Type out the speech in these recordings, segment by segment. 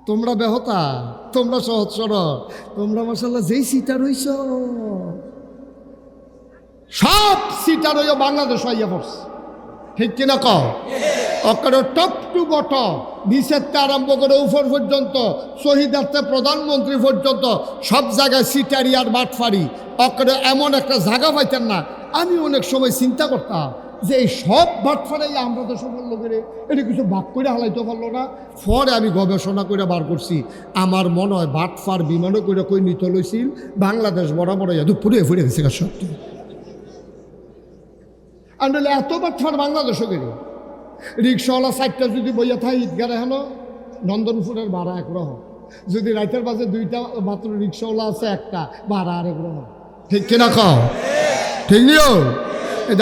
তোমরা বেহতা, তোমরা সহজ সরল, তোমরা মাশাআল্লাহ যেই সিটার হইছ সব সিটার হইয়া বাংলাদেশ হইয়া পড়ছে, ঠিক কিনা কও? অকারে টপ টু বটম, নিচেরতে আরম্ভ করে উপর পর্যন্ত, শহীদার্থে প্রধানমন্ত্রী পর্যন্ত সব জায়গায় সিটারি আর বাটফারি। অকারে এমন একটা জায়গা পাইতেন না। আমি অনেক সময় চিন্তা করতাম যে এই সব বাটফারাই আমরা তো সকল লোকের এটা কিছু ভাগ করে হালাইতে পারলো না। পরে আমি গবেষণা করে বার করছি, আমার মনে হয় বাটফার বিমানও করে কই নিতে লইছিল, বাংলাদেশ বরাবর ফুরে ফুরে গেছে সত্যি। আর নইলে এত বাটফার বাংলাদেশও গেলে রিক্সাওয়ালা সাইডটা যদি বইয়া থাকে ঈদগারে হেন নন্দনপুরের ভাড়া একরকম, যদি রাইতের বাজে দুইটা মাত্র রিক্সাওয়ালা আছে একটা ভাড়া আরেক রকম, ঠিক কিনা খাও? ঠিক নিও।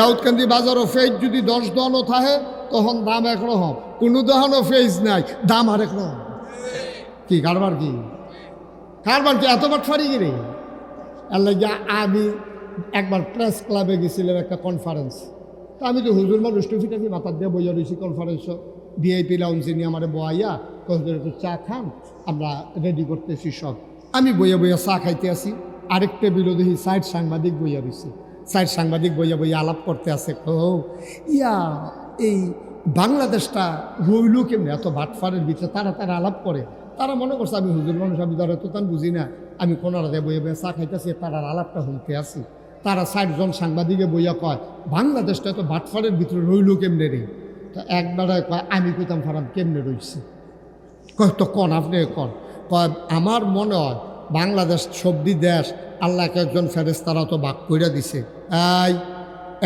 দাউদকান্দি বাজারও ফেজ যদি 10 দোকানও থাকে তখন দাম একরকম, কোনো দোকানও ফেজ নাই, দাম আরেক রকম। কি কারবার কি কারবার কি এত বাটফারি গিরে? এর লাগে আমি একবার প্রেস ক্লাবে গেছিলাম একটা কনফারেন্স। তা আমি তো হুজুর মানুষ টুফিটাফি মাথার দিয়ে বইয়া রয়েছি কনফারেন্স, ভিআইপি লাউঞ্জে নিয়ে আমার বয়াইয়া কয়েকজন একটু চা খান, আমরা রেডি করতেছি সব। আমি বইয়া বইয়া চা খাইতে আসি, আরেক টেবিলও দেখি সাইড সাংবাদিক বইয়া রয়েছে, সাইড সাংবাদিক বইয়া বইয়া আলাপ করতে আছে। ইয়া এই বাংলাদেশটা রইল কেমনি এত বাটফারের ভিতরে, তারা আলাপ করে। তারা মনে করছে আমি হুজুর মানুষ, আমি ধরে তো তান বুঝি না, আমি কোনারা দিয়ে বইয়া বইয়া চা খাইতেছি, তারা আলাপটা শুনতে আসি। তারা 60 জন সাংবাদিকে বইয়া কয় বাংলাদেশটা এত বাটফারের ভিতরে রইল কেমনে রে? তো একবারে কয় আমি কইতাম ফারাম কেমনে রইছে? কয় তো কন, আপনি কন। কয় আমার মনে হয় বাংলাদেশ সবদি দেশ, আল্লাহকে একজন ফেরেস্তারা তো বাক কইরা দিছে।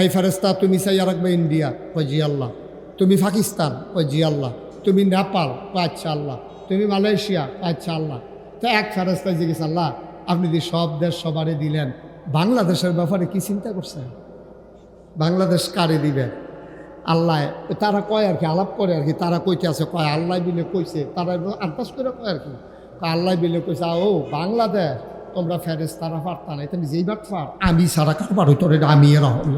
এই ফেরেস্তা তুমি চাইয়া রাখবে ইন্ডিয়া, কয় জি আল্লাহ। তুমি পাকিস্তান, কয় জি আল্লাহ। তুমি নেপাল, কয় আচ্ছা আল্লাহ। তুমি মালয়েশিয়া, আচ্ছা আল্লাহ। তো এক ফেরেস্তায় জিজ্ঞেস, আল্লাহ আপনি যে সব দেশ সবারে দিলেন, বাংলাদেশের ব্যাপারে কি চিন্তা করছেন? বাংলাদেশ কারে দিবেন? আল্লাহ। তারা কয় আর কি, আলাপ করে আর কি, তারা কইতে আছে, কয় আল্লাহ বিলে কইছে, তারা আন্দাজ করে কয় আর কি, আল্লাহ বিলে কইছে ও বাংলাদেশ তোমরা ফেরেশতারা পারতা না, তুমি যেই বাট পার আমি সারা কারবার হইতো রে, আমি এরা হইল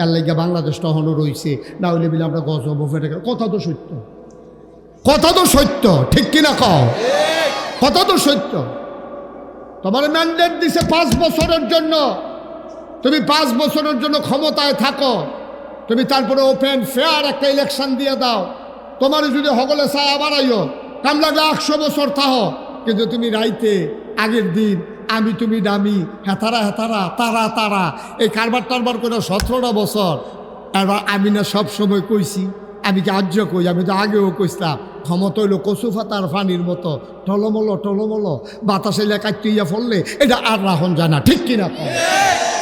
এর লাগে বাংলাদেশটা হলো রইছে, না হইলে বিলে আমরা গজব ফেটে গেল। কথা তো সত্য, কথা তো সত্য, ঠিক কিনা কও? কথা তো সত্য। তোমার ম্যান্ডেট দিছে 5 বছরের জন্য, তুমি 5 বছরের জন্য ক্ষমতায় থাকো, তুমি তারপরে ওপেন ফেয়ার একটা ইলেকশন দিয়ে দাও। তোমার যদি হগলে চায় আবার আইও, কাম লাগলে 100 বছর থাকো, কিন্তু তুমি রাইতে আগের দিন আমি তুমি দামি হেতারা হেতারা তারা তারা এই কারবার টারবার করে 17টা বছর। এবার আমি না সব সময় কইছি, আমি কি আজ্য কই, আমি তো আগেও কইছিলাম ক্ষমতা হইল কচু ফাতার ফানির মতো, টলমলো টলমলো, বাতাসে কাটিয়া ফললে এটা আর রাখন যায় না, ঠিক কিনা?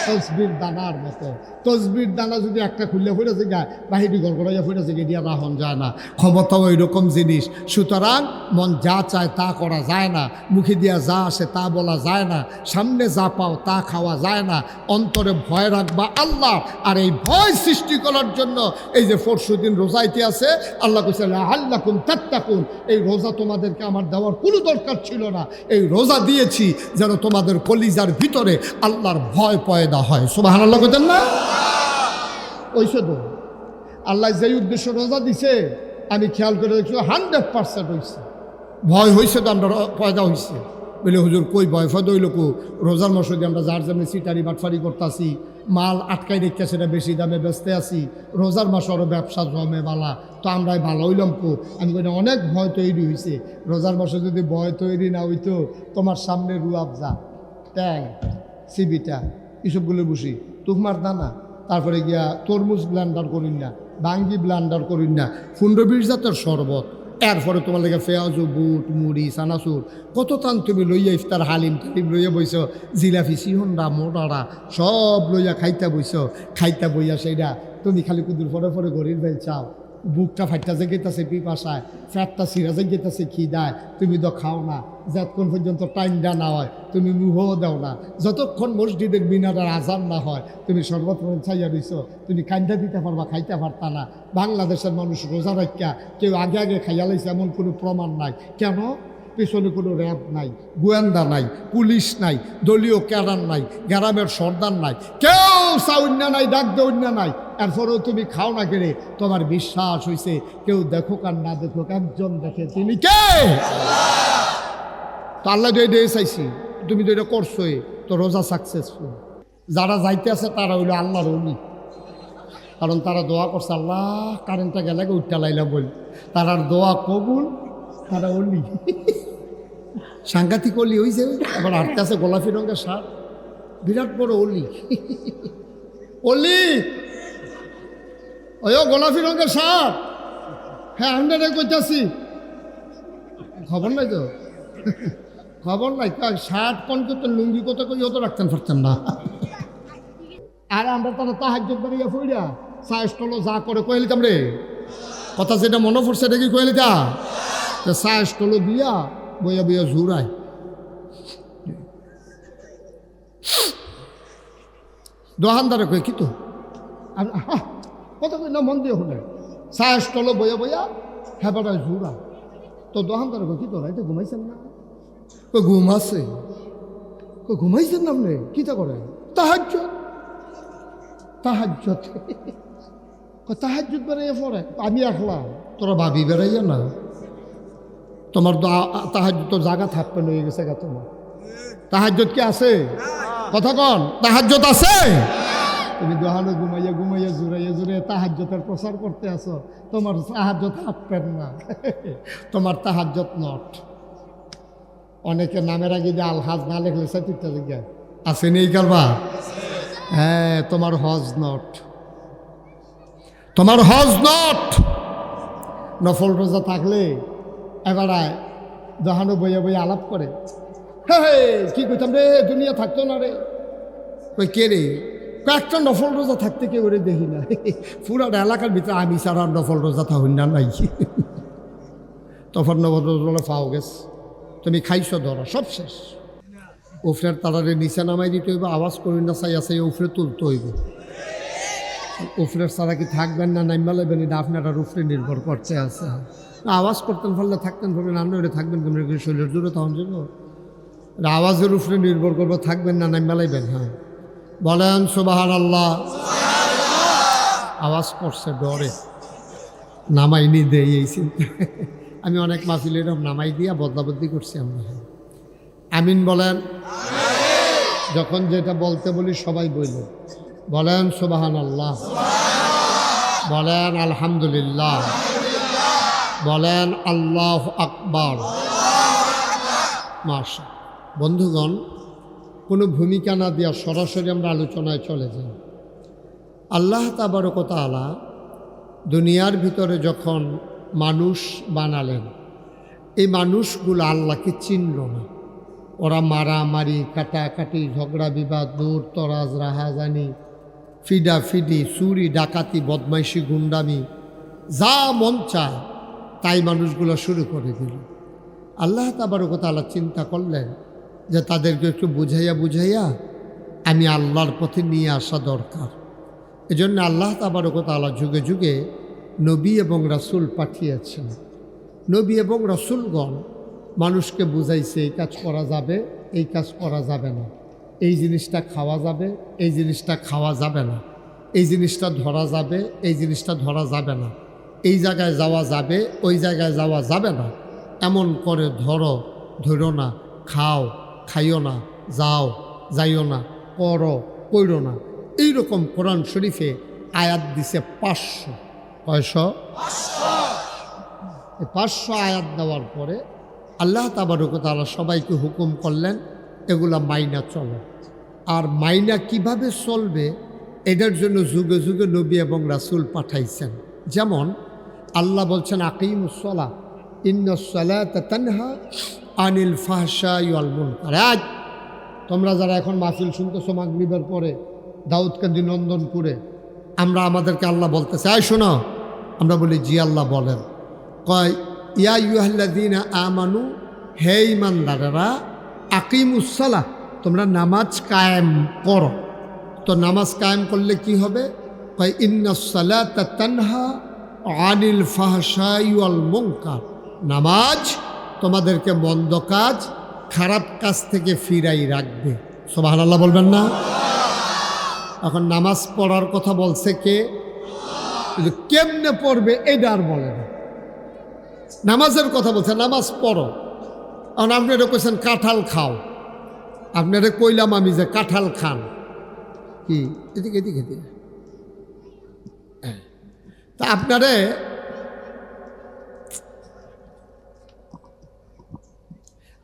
তসবির দানার মতো, তসবির দানা যদি একটা খুললে ফেরেছে গায়ে বাহিরি গড় গড়াইয়া ফেরেছে গিয়ে দিয়া রাহন যায় না। ক্ষমতাও এরকম জিনিস। সুতরাং মন যা চায় তা করা যায় না, মুখে দিয়া যা আসে তা বলা যায় না, সামনে যা পাও তা খাওয়া যায় না। অন্তরে ভয় রাখবা আল্লাহ, আর এই ভয় সৃষ্টি করার জন্য এই যে 40 দিন রোজাইতে আছে, আল্লাহ কইছে লাআল্লাকুম তাত্তাকুন, এই রোজা তোমাদেরকে আমার দেওয়ার কোনো দরকার ছিল না, এই রোজা দিয়েছি যেন তোমাদের কলিজার ভিতরে আল্লাহর ভয় পয়দা হয়। সুবহানাল্লাহ কইতেন না? ওইসে তো আল্লাহ যেই উদ্দেশ্য রোজা দিছে আমি খেয়াল করে দেখছি 100% হয়েছে। ভয় হয়েছে তো আমরা পয়দা হয়েছে বলে হুজুর কই ভয় ফয়দা হইল কো? রোজার মসজিদে আমরা যার যেমনি সিটারি বাটফারি করতেছি, মাল আটকাই রেখে সেটা বেশি দামে বেচতে আসি, রোজার মাসে আরও ব্যবসা জমে বালা, তো আমরাই ভালো হইলাম কো? আমি কই অনেক ভয় তৈরি হয়েছে। রোজার মাসে যদি ভয় তৈরি না হইতো, তোমার সামনে রুয়াবজা, ট্যাং, সিবিটা, এসবগুলো বসি, তুকমার দানা, তারপরে গিয়া তরমুজ ব্লান্ডার করিন না, বাঙ্গি ব্লান্ডার করিন না, 15-20 জাতের শরবত, এরপরে তোমার লেগে পেঁয়াজু, বুট, মুড়ি, চানাচুর, কত টান তুমি লইয়া ইফতার হালিম টালিম লইয়া বইছ, জিলাপি সিহন্ডা মোটারা সব লইয়া খাইতা বইছ। খাইতা বইয়া সেইটা তুমি খালি কুদুর পরে পরে গরির বেল চাও, বুকটা ফাইটা জেগেতেছে পিপাসায়, ফ্যাটটা সিরা জেগেতেছে খিদায়, তুমি তো খাও না। যতক্ষণ পর্যন্ত টাইমটা না হয় তুমি মুহও দাও না, যতক্ষণ মসজিদের মিনারের আজান না হয় তুমি সর্বপ্রথম চাইয়া দিছ, তুমি কান্দা দিতে পারবা, খাইতে পারতা না। বাংলাদেশের মানুষ রোজা রাখা কেউ আগে আগে খাইয়া লাইছে এমন কোনো প্রমাণ নাই। কেন? পেছনে কোনো র্যাব নাই, গোয়েন্দা নাই, পুলিশ নাই, দলীয় ক্যাডার নাই, গ্রামের সর্দার নাই, কেউ চাউন্যা নাই, ডাক দেউন্যা নাই। এরপরেও তুমি খাও না কেড়ে, তোমার বিশ্বাস হয়েছে কেউ দেখুক আর না দেখুক একজন দেখে, তিনি কে? তো আল্লাহ তো এটা চাইছি, তুমি তো এটা করছোই, তো রোজা সাকসেসফুল। যারা যাইতে আছে তারা হইলো আল্লাহর ওলি, কারণ তারা দোয়া করছে আল্লাহ কারেন্টটা গেলে উঠতে লাইলা বল, তারার দোয়া কবুল, তারা ওলি। সাংঘাতিক অলি হয়েছে। আবার হাঁটতে আছে গোলাপি রঙের শার্ট, বিরাট বড় অলি। অলি ওই গোলাপি রঙের শার্ট, হ্যাঁ আমরা কইতাছি, খবর নাই তো, খবর নাই। শার্ট কোন করতেন, লুঙ্গি কত কই অত রাখতেন পারতেন না। আর আমরা তারা তাহাজ্জুদ বাড়িয়া ফুইরা সায়স্টল যা করে কইলিতাম রে, কথা যেটা মনে পড়ছে এটা কি কইলিতা, সায়স্টল দিয়া বইয়া বইয়া ঝুরায়। দোহানদারে কই কি তো কত কই না মন দিয়ে হলে সায়স্টল বইয়া বইয়া হেবাটায় ঝুরা। তো দোহানদারে কই কি তো রাইতে ঘুমাইছেন না, কই ঘুম আছে, কই ঘুমাইছেন না আপনি, কিটা করে, তাহাজ্জুদ তাহাজ্জুদ। তাহাজ্জুদ বেড়াইয়া পড়ে, আমি একলা, তোরা ভাবি বেড়াইয়া না, তোমার তাহাজ্জুদ তোর জায়গা থাকবে হয়ে গেছে গা, তোমার তাহাজ্জুদ কি আছে, কথা কন, তাহাজ্জুদ আছে? তুমি দোহানো ঘুমাইয়া ঘুমাইয়া জুড়াইয়া জুড়াইয়া তাহাজ্জুদের প্রচার করতে আসো, তোমার তাহাজ্জুদ থাকবেন না, তোমার তাহাজ্জুদ নট। অনেকে নামের আগে যে আলহাজ না লেখলে সেটা জায়গায় আছে নেই কারবা, হ্যাঁ তোমার হজ নট, তোমার হজ নট। নফল রোজা থাকলে এবারে দোহানো বইয়া বইয়া আলাপ করে, হ্যাঁ কি কইতাম রে, দুনিয়া থাকতো না রে, কই কে রে, কয়েকটা নফল রোজা থাকতে কেউ রে দেখি না, পুরা এলাকার ভিতরে আমি ছাড়া নফল রোজা থাকুন না নাই। তখন নফল রোজা পাও গেছ, তুমি খাইছো ধরা সব শেষ, উফরের তারারে নিচে নামাই দিতে হইব, আওয়াজ করি না চাই আছে উফরে তুলতে হইব। উফরের ছাড়া কি থাকবেন না নাইমা লাগবেন, এটা আপনারা উফরে নির্ভর করতে আছে। আওয়াজ করতেন পারলে থাকতেন পারবেন, আপনি ওটা থাকবেন কেমন, শরীরের জোরে তখন যাব, আওয়াজের উপরে নির্ভর করবো, থাকবেন না নাইমা লাগবেন। হ্যাঁ বলেন সুবহানাল্লাহ। আওয়াজ করছে ডরে, নামাইনি দেই এই চিন্তা। আমি অনেক মাহফিলে এরকম নামাই দিয়া বদলাবদলি করছি আমরা। আমিন বলেন। যখন যেটা বলতে বলি সবাই বলল, বলেন সুবহানাল্লাহ, বলেন আলহামদুলিল্লাহ, বলেন আল্লাহু আকবার। মাশাআল্লাহ। বন্ধুগণ, কোনো ভূমিকা না দিয়া সরাসরি আমরা আলোচনায় চলে যাই। আল্লাহ তাবারক ওয়া তাআলা দুনিয়ার ভিতরে যখন মানুষ বানালেন, এই মানুষগুলো আল্লাহকে চিনল না। ওরা মারামারি, কাটাকাটি, ঝগড়া বিবাদ, দৌড় তরাজ, রাহাজানি, ফিডাফিডি, চুরি ডাকাতি, বদমাইশি, গুন্ডামি, যা মন চায় তাই মানুষগুলো শুরু করে দিল। আল্লাহ তাবারক ওয়া তাআলা চিন্তা করলেন যে তাদেরকে একটু বুঝাইয়া আমি আল্লাহর পথে নিয়ে আসা দরকার। এজন্য আল্লাহ তাবারক ওয়া তাআলা যুগে যুগে নবী এবং রাসূল পাঠিয়েছেন। নবী এবং রাসূলগণ মানুষকে বুঝাইছে এই কাজ করা যাবে, এই কাজ করা যাবে না, এই জিনিসটা খাওয়া যাবে, এই জিনিসটা খাওয়া যাবে না, এই জিনিসটা ধরা যাবে, এই জিনিসটা ধরা যাবে না, এই জায়গায় যাওয়া যাবে, ওই জায়গায় যাওয়া যাবে না, এমন করে ধরো, ধরো না, খাও, খাইও না, যাও, যাইও না, করো, কইরো না। এইরকম কোরআন শরীফে আয়াত দিছে 500। কয়শো? 500 আয়াত দেওয়ার পরে আল্লাহ তাবারক ওয়া তাআলা সবাইকে হুকুম করলেন এগুলা মাইনা চলো। আর মাইনা কিভাবে চলবে এটার জন্য যুগে যুগে নবী এবং রাসূল পাঠাইছেন। যেমন আল্লাহ বলছেন আকিমুস সালাহ ইন্নাস সালাতা তানহা আনিল ফাহশাই ওয়াল মুনকার। আজ তোমরা যারা এখন মাহফিল শুনতেছো মাগরিবের পরে দাউদকান্দি নন্দনপুরে, আমরা আমাদেরকে আল্লাহ বলতেছে আয় শোনো, আমরা বলি জি আল্লাহ বলেন। কয় ইয়া আইয়ুহাল্লাযীনা আমানু, হে ঈমানদারেরা, আকিমুস সালাহ, তোমরা নামাজ কায়েম করো। তো নামাজ কায়েম করলে কি হবে? কয় ইন্নাস সালাতা তানহা আনিল ফাহশাই ওয়াল মুনকার। নামাজ তোমাদেরকে মন্দ কাজ, খারাপ কাজ থেকে ফিরাই রাখবে। সুবহানাল্লাহ বলবেন না? এখন নামাজ পড়ার কথা বলছে কে? কেমনে পড়বে এটা আর বলে না, নামাজের কথা বলছে, নামাজ পড়ো। কারণ আপনারা কইছেন কাঁঠাল খাও, আপনারা কইলাম আমি যে কাঁঠাল খান। কি এদিকে এদিকে এদিকে তা আপনারে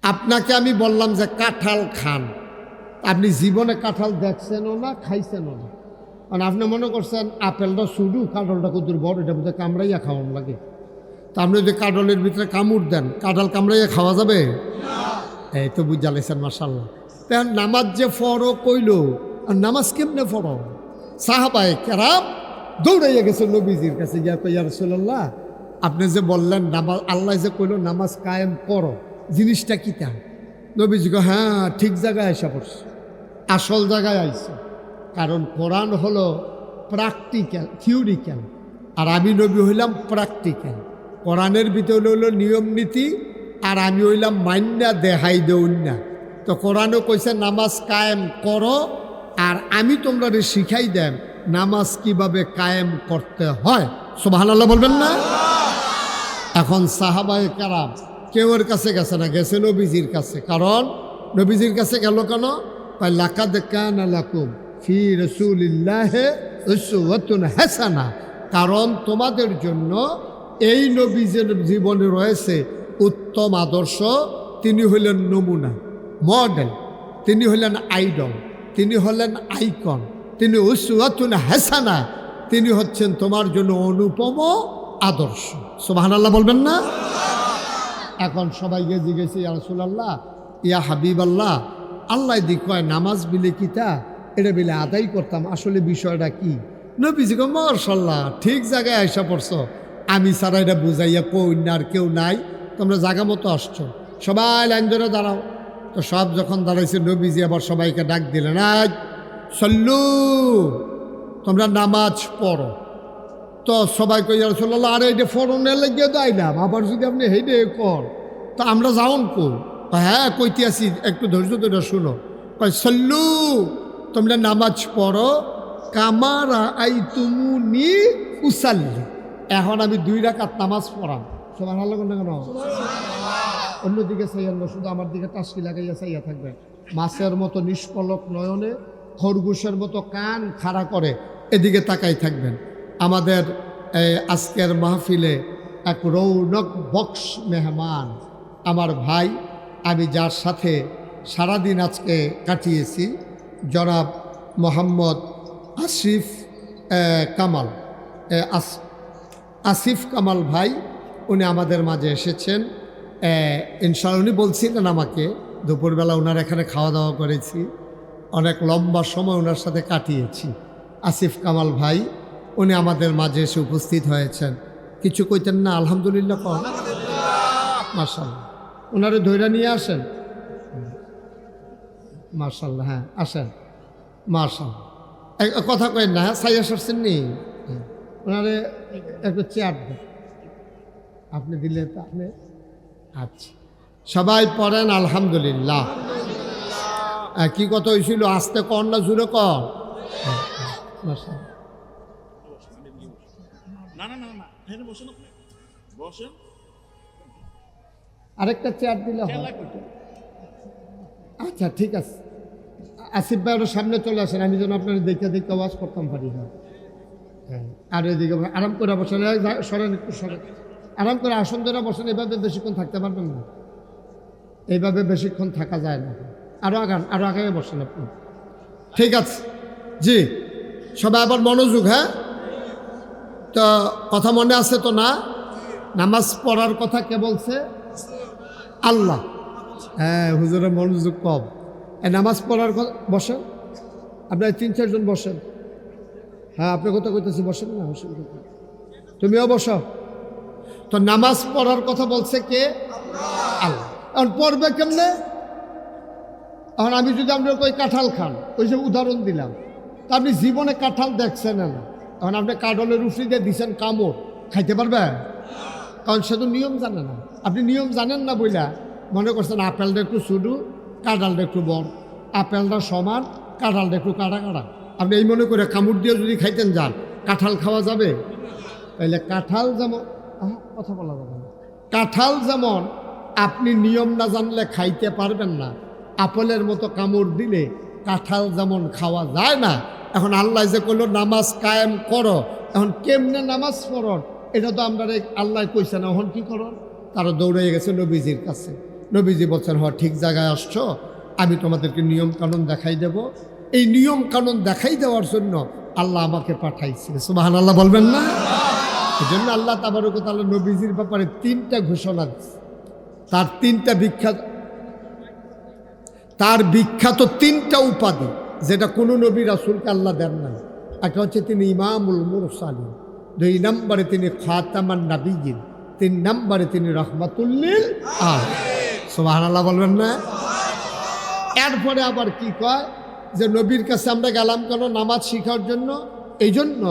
আপনাকে আমি বললাম যে কাঁঠাল খান, আপনি জীবনে কাঁঠাল দেখছেনও না, খাইছেনও না। কারণ আপনি মনে করছেন আপেলটা শুধু, কাঁঠালটা কত বড়, এটা বোধহয় কামড়াইয়া খাওয়ান লাগে। তা আপনি যদি কাঁঠালের ভিতরে কামড় দেন, কাঁঠাল কামড়াইয়া খাওয়া যাবে? এই তো বুঝালেছেন, মাশাআল্লাহ। তা নামাজ যে ফরো কইল, আর নামাজ কেমনে ফরো? সাহাবায়ে কেরাম দৌড়াইয়া গেছে নবীজির কাছে, গিয়া কই, ইয়া রাসূলুল্লাহ, আপনি যে বললেন নামাজ, আল্লাহ যে কইল নামাজ কায়েম করো, জিনিসটা কি তা? নবীজি কো, হ্যাঁ ঠিক জায়গায় আইসা পড়ছে, আসল জায়গায় আইসা। কারণ কোরআন হলো প্র্যাকটিক্যাল, থিওরিক্যাল, আর আমি নবী হইলাম প্র্যাকটিক্যাল। কোরআনের ভিতরে হইল নিয়ম নীতি, আর আমি হইলাম মান্যা দেহাই দেউন না। তো কোরআনও কইছে নামাজ কায়েম করো, আর আমি তোমরা শিখাই দেন নামাজ কিভাবে কায়েম করতে হয়। সুবহানাল্লাহ বলবেন না? এখন সাহাবায়ে কেরাম কেউ এর কাছে গেছে না, গেছে নবীজির কাছে। কারণ নবীজির কাছে গেল কেন? লাকাদ কানা লাকুম ফি রাসূলিল্লাহি উসওয়াতুন হাসানাহ, কারণ তোমাদের জন্য এই নবীজির জীবনে রয়েছে উত্তম আদর্শ। তিনি হলেন নমুনা, মডেল, তিনি হলেন আইডল, তিনি হলেন আইকন, তিনি উসওয়াতুন হাসানাহ, তিনি হচ্ছেন তোমার জন্য অনুপম আদর্শ। সুবহানাল্লাহ বলবেন না? এখন সবাইকে জিজ্ঞেস, ইয়া রাসূলুল্লাহ, ইয়া হাবিবাল্লাহ, আল্লাহ দি কয় নামাজ বিলে কিতা, এটা বিলে আদায় করতাম, আসলে বিষয়টা কি? নবীজি কয়, মাশাআল্লাহ, ঠিক জায়গায় আইসা পড়ছো, আমি ছাড়া এটা বুঝাইয়া কই না আর কেউ নাই, তোমরা জায়গা মতো আসছো, সবাই লাইন ধরে দাঁড়াও। তো সব যখন দাঁড়াইছে, নবীজি আবার সবাইকে ডাক দিলেন, আজ সল্লু, তোমরা নামাজ পড়ো। তো সবাই কই, ইয়া রাসূলুল্লাহ, আরে এটা ফরনের লাগিয়ে দাইলাম, আবার যদি আপনি হেঁটে কর তো আমরা যাওন কই? হ্যাঁ কইতে আসি, একটু ধৈর্য ধরে শুনো। কই, সল্লু, তোমরা নামাজ পড়ো কামারা আই তুমুনি উসাল্লি। এখন আমি 2 রাকাত নামাজ পড়াম। সুবহানাল্লাহ কেন? অন্যদিকে চাইয়েন না, শুধু আমার দিকে টাসকি লাগাইয়া চাইয়া থাকবেন। মাছের মতো নিষ্পলক নয়নে, খরগোশের মতো কান খাড়া করে এদিকে তাকাই থাকবেন। আমাদের আজকের মাহফিলে এক রৌনক বক্স মেহমান, আমার ভাই, আমি যার সাথে সারাদিন আজকে কাটিয়েছি, জনাব মোহাম্মদ আসিফ কামাল, আসিফ কামাল ভাই, উনি আমাদের মাঝে এসেছেন। ইনশাআল্লাহ উনি বলছিলেন আমাকে, দুপুরবেলা ওনার এখানে খাওয়া দাওয়া করেছি, অনেক লম্বা সময় ওনার সাথে কাটিয়েছি। আসিফ কামাল ভাই উনি আমাদের মাঝে এসে উপস্থিত হয়েছেন। কিছু কইতেন না? আলহামদুলিল্লাহ কন। মাশাআল্লাহ, ওনারে ধৈর্য নিয়ে আসেন। মাশাআল্লাহ, হ্যাঁ আসেন। মাশাআল্লাহ, কথা কয়েন না, হ্যাঁ সাইয়া সরছেন নি, ওনারে একটু চেয়ার দেন, আপনি দিলে তো আপনি। আচ্ছা, সবাই পড়েন আলহামদুলিল্লাহ। কি কথা হয়েছিল? আস্তে কর না জুড়ে কর? মাশাআল্লাহ, আরেকটা চেয়ার দিলে হয়। আচ্ছা ঠিক আছে, আসিফ ভাই ওর সামনে চলে আসেন, আমি যেন আপনার দেখে দেখে আওয়াজ করতাম পারি। হ্যাঁ, আর এদিকে আরাম করে বসেন, সরেন একটু, সরেন, আরাম করে আসন ধরে বসেন। এভাবে বেশিক্ষণ থাকতে পারবেন না, এইভাবে বেশিক্ষণ থাকা যায় না। আরও আগান, আরও আগে বসেন আপনি। ঠিক আছে জি, সবাই আবার মনোযোগ। হ্যাঁ, তো কথা মনে আছে তো না? নামাজ পড়ার কথা কে বলছে? আল্লাহ। হ্যাঁ, হুজুরের মনোযোগ কম। নামাজ পড়ার কথা, বসেন আপনার 3-4 জন বসেন। হ্যাঁ, আপনার কথা কইতেছি, বসেন না, তুমিও বসো। তো নামাজ পড়ার কথা বলছে কে? আল্লাহ। এখন পড়বে কেমনে? এখন আমি যদি আপনার কই কাঁঠাল খান, ওই যে উদাহরণ দিলাম, তা আপনি জীবনে কাঁঠাল দেখছেন না, এখন আপনি কাঁঠালের রুফি দিয়ে দিচ্ছেন কামড়, খাইতে পারবেন? কারণ সে তো নিয়ম জানে না। আপনি নিয়ম জানেন না বইলা মনে করছেন আপেলটা একটু ছোটো, কাঁঠালটা একটু বড়, আপেলটা সমান, কাঁঠালটা একটু কাটা কাটা। আপনি এই মনে করে কামড় দিয়ে যদি খাইতেন যান, কাঁঠাল খাওয়া যাবে? তাইলে কাঁঠাল যেমন, কথা বলা যাবে না, কাঁঠাল যেমন আপনি নিয়ম না জানলে খাইতে পারবেন না। আপেলের মতো কামড় দিলে কাঁঠাল যেমন খাওয়া যায় না, এখন আল্লাহ যে করলো নামাজ কায়েম করো, এখন কেমনে নামাজ পড়ো এটা তো আমরা আল্লাহ কইছে না, এখন কি করো? তারা দৌড়ে গেছে নবীজির কাছে। নবীজি বলছেন, হ ঠিক জায়গায় আসছো, আমি তোমাদেরকে নিয়ম কানুন দেখাই দেব। এই নিয়ম কানুন দেখাই দেওয়ার জন্য আল্লাহ আমাকে পাঠাইছে। সুবহানাল্লাহ বলবেন না? এই জন্য আল্লাহ তাবারক ওয়া তাআলা নবীজির ব্যাপারে 3টা ঘোষণা দিচ্ছে। তার বিখ্যাত 3টা উপাধি, যেটা কোনো নবী রাসূলকে আল্লাহ দেন না। একটা হচ্ছে তিনি ইমামুল মুরসালিন, 2 নম্বরে তিনি খাতামান নাবিয়্যিন, 3 নম্বরে তিনি রাহমাতুল লিল আলামিন। সুবহানাল্লাহ বলবেন না? এরপরে আবার কি কয় যে নবীর কাছে আমরা গেলাম কেন? নামাজ শিখার জন্য। এই জন্য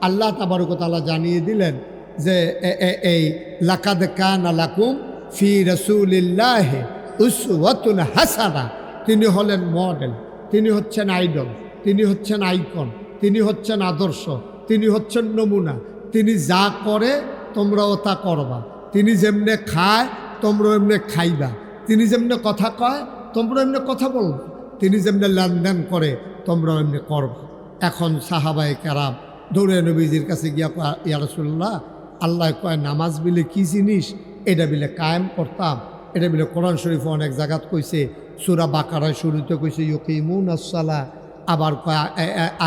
আল্লাহ তাবারক ওয়া তাআলা জানিয়ে দিলেন যে এই লাকাদ কানা লাকুম ফি রাসূলিল্লাহি উসওয়াতুন হাসানাহ। তিনি হলেন মডেল, তিনি হচ্ছেন আইডল, তিনি হচ্ছেন আইকন, তিনি হচ্ছেন আদর্শ, তিনি হচ্ছেন নমুনা। তিনি যা করে তোমরাও তা করবা, তিনি যেমনে খায় তোমরা এমনি খাইবা, তিনি যেমনে কথা কয় তোমরা এমনি কথা বলবা, তিনি যেমনি লেনদেন করে তোমরা এমনি করবা। এখন সাহাবায়ে কেরাম দৌড়ে নবীজির কাছে গিয়া কয়, ইয়া রাসূলুল্লাহ, আল্লাহ কয় নামাজ বিলে কি জিনিস, এটা বিলে কায়েম করতাম। এটা বিলে কোরআন শরীফে অনেক জায়গাত কইছে, সূরা বাকারায় শুরুতে কইছে ইউকিমুনাস সালাহ, আবার কয়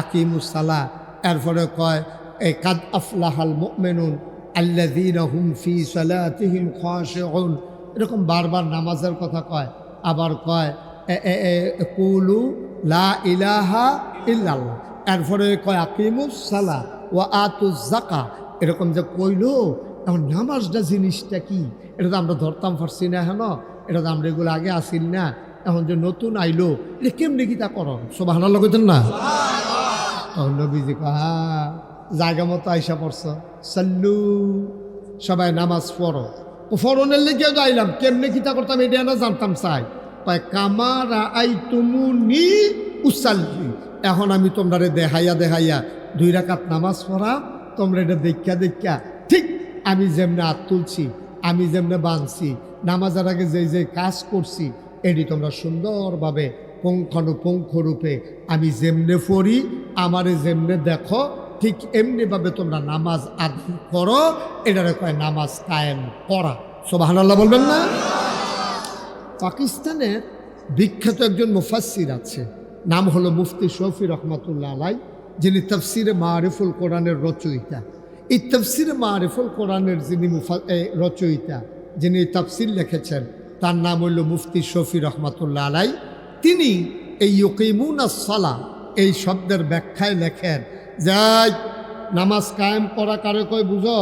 আকিমুস সালাহ, এরপরে কয় কাদ আফলাহাল মুমিনুন আল্লাযীনা হুম ফি সালাতিহিম খাশিউন। এরকম বারবার নামাজের কথা কয়। আবার কয় কুলু লা ইলাহা ইল্লাল্লাহ, এরপরে কয় আকিমুস সালাহ ওয়া আতুজ যাকাহ। এরকম যে কইলো, এখন নামাজটা জিনিসটা কি এটা তো আমরা ধরতাম পারছি না। এখন এটা তো আমরা এগুলো আগে আসিল না, এখন যে নতুন আইলো এটা কেমনি কি তা করো? সুবহানাল্লাহ কইতেন না? তখন নবীজি কয়, জায়গা মতো আইসা পড়ছ, সাল্লু, সবাই নামাজ পড়ো। ফরনের লেগে যাইলাম, কেমনে কিতা করতাম এটা না জানতাম চাই। কয় কামা রাআইতুমুনি উসাল্লি, এখন আমি তোমরা দেখাইয়া 2 রাকাত নামাজ পড়া, তোমরা এটা দেখা ঠিক আমি যেমনে হাত তুলছি, আমি যেমনে বাঁধছি, নামাজের আগে যে কাজ করছি, এটি তোমরা সুন্দরভাবে পুঙ্খানুপুঙ্খ রূপে আমি যেমনে পড়ি, আমারে যেমনে দেখো, ঠিক এমনিভাবে তোমরা নামাজ আদায় করো। এটারে কয় নামাজ কায়েম করা। সুবহানাল্লাহ বলবেন না? পাকিস্তানের বিখ্যাত একজন মুফাসসির আছে, নাম হলো মুফতি শফি রহমাতুল্লাহ আলাইহি, যিনি তাফসিরে মারিফুল কোরআনের রচয়িতা। এই তাফসিরে মারিফুল কোরআনের যিনি রচয়িতা, যিনি তাফসির লিখেছেন, তার নাম হইল মুফতি শফি রহমাতুল্লাহ আলাইহি। তিনি এই ইউকিমুনাস সালাহ এই শব্দের ব্যাখ্যায় লেখেন, যাই নামাজ কায়েম করা কারে কয় বুঝো?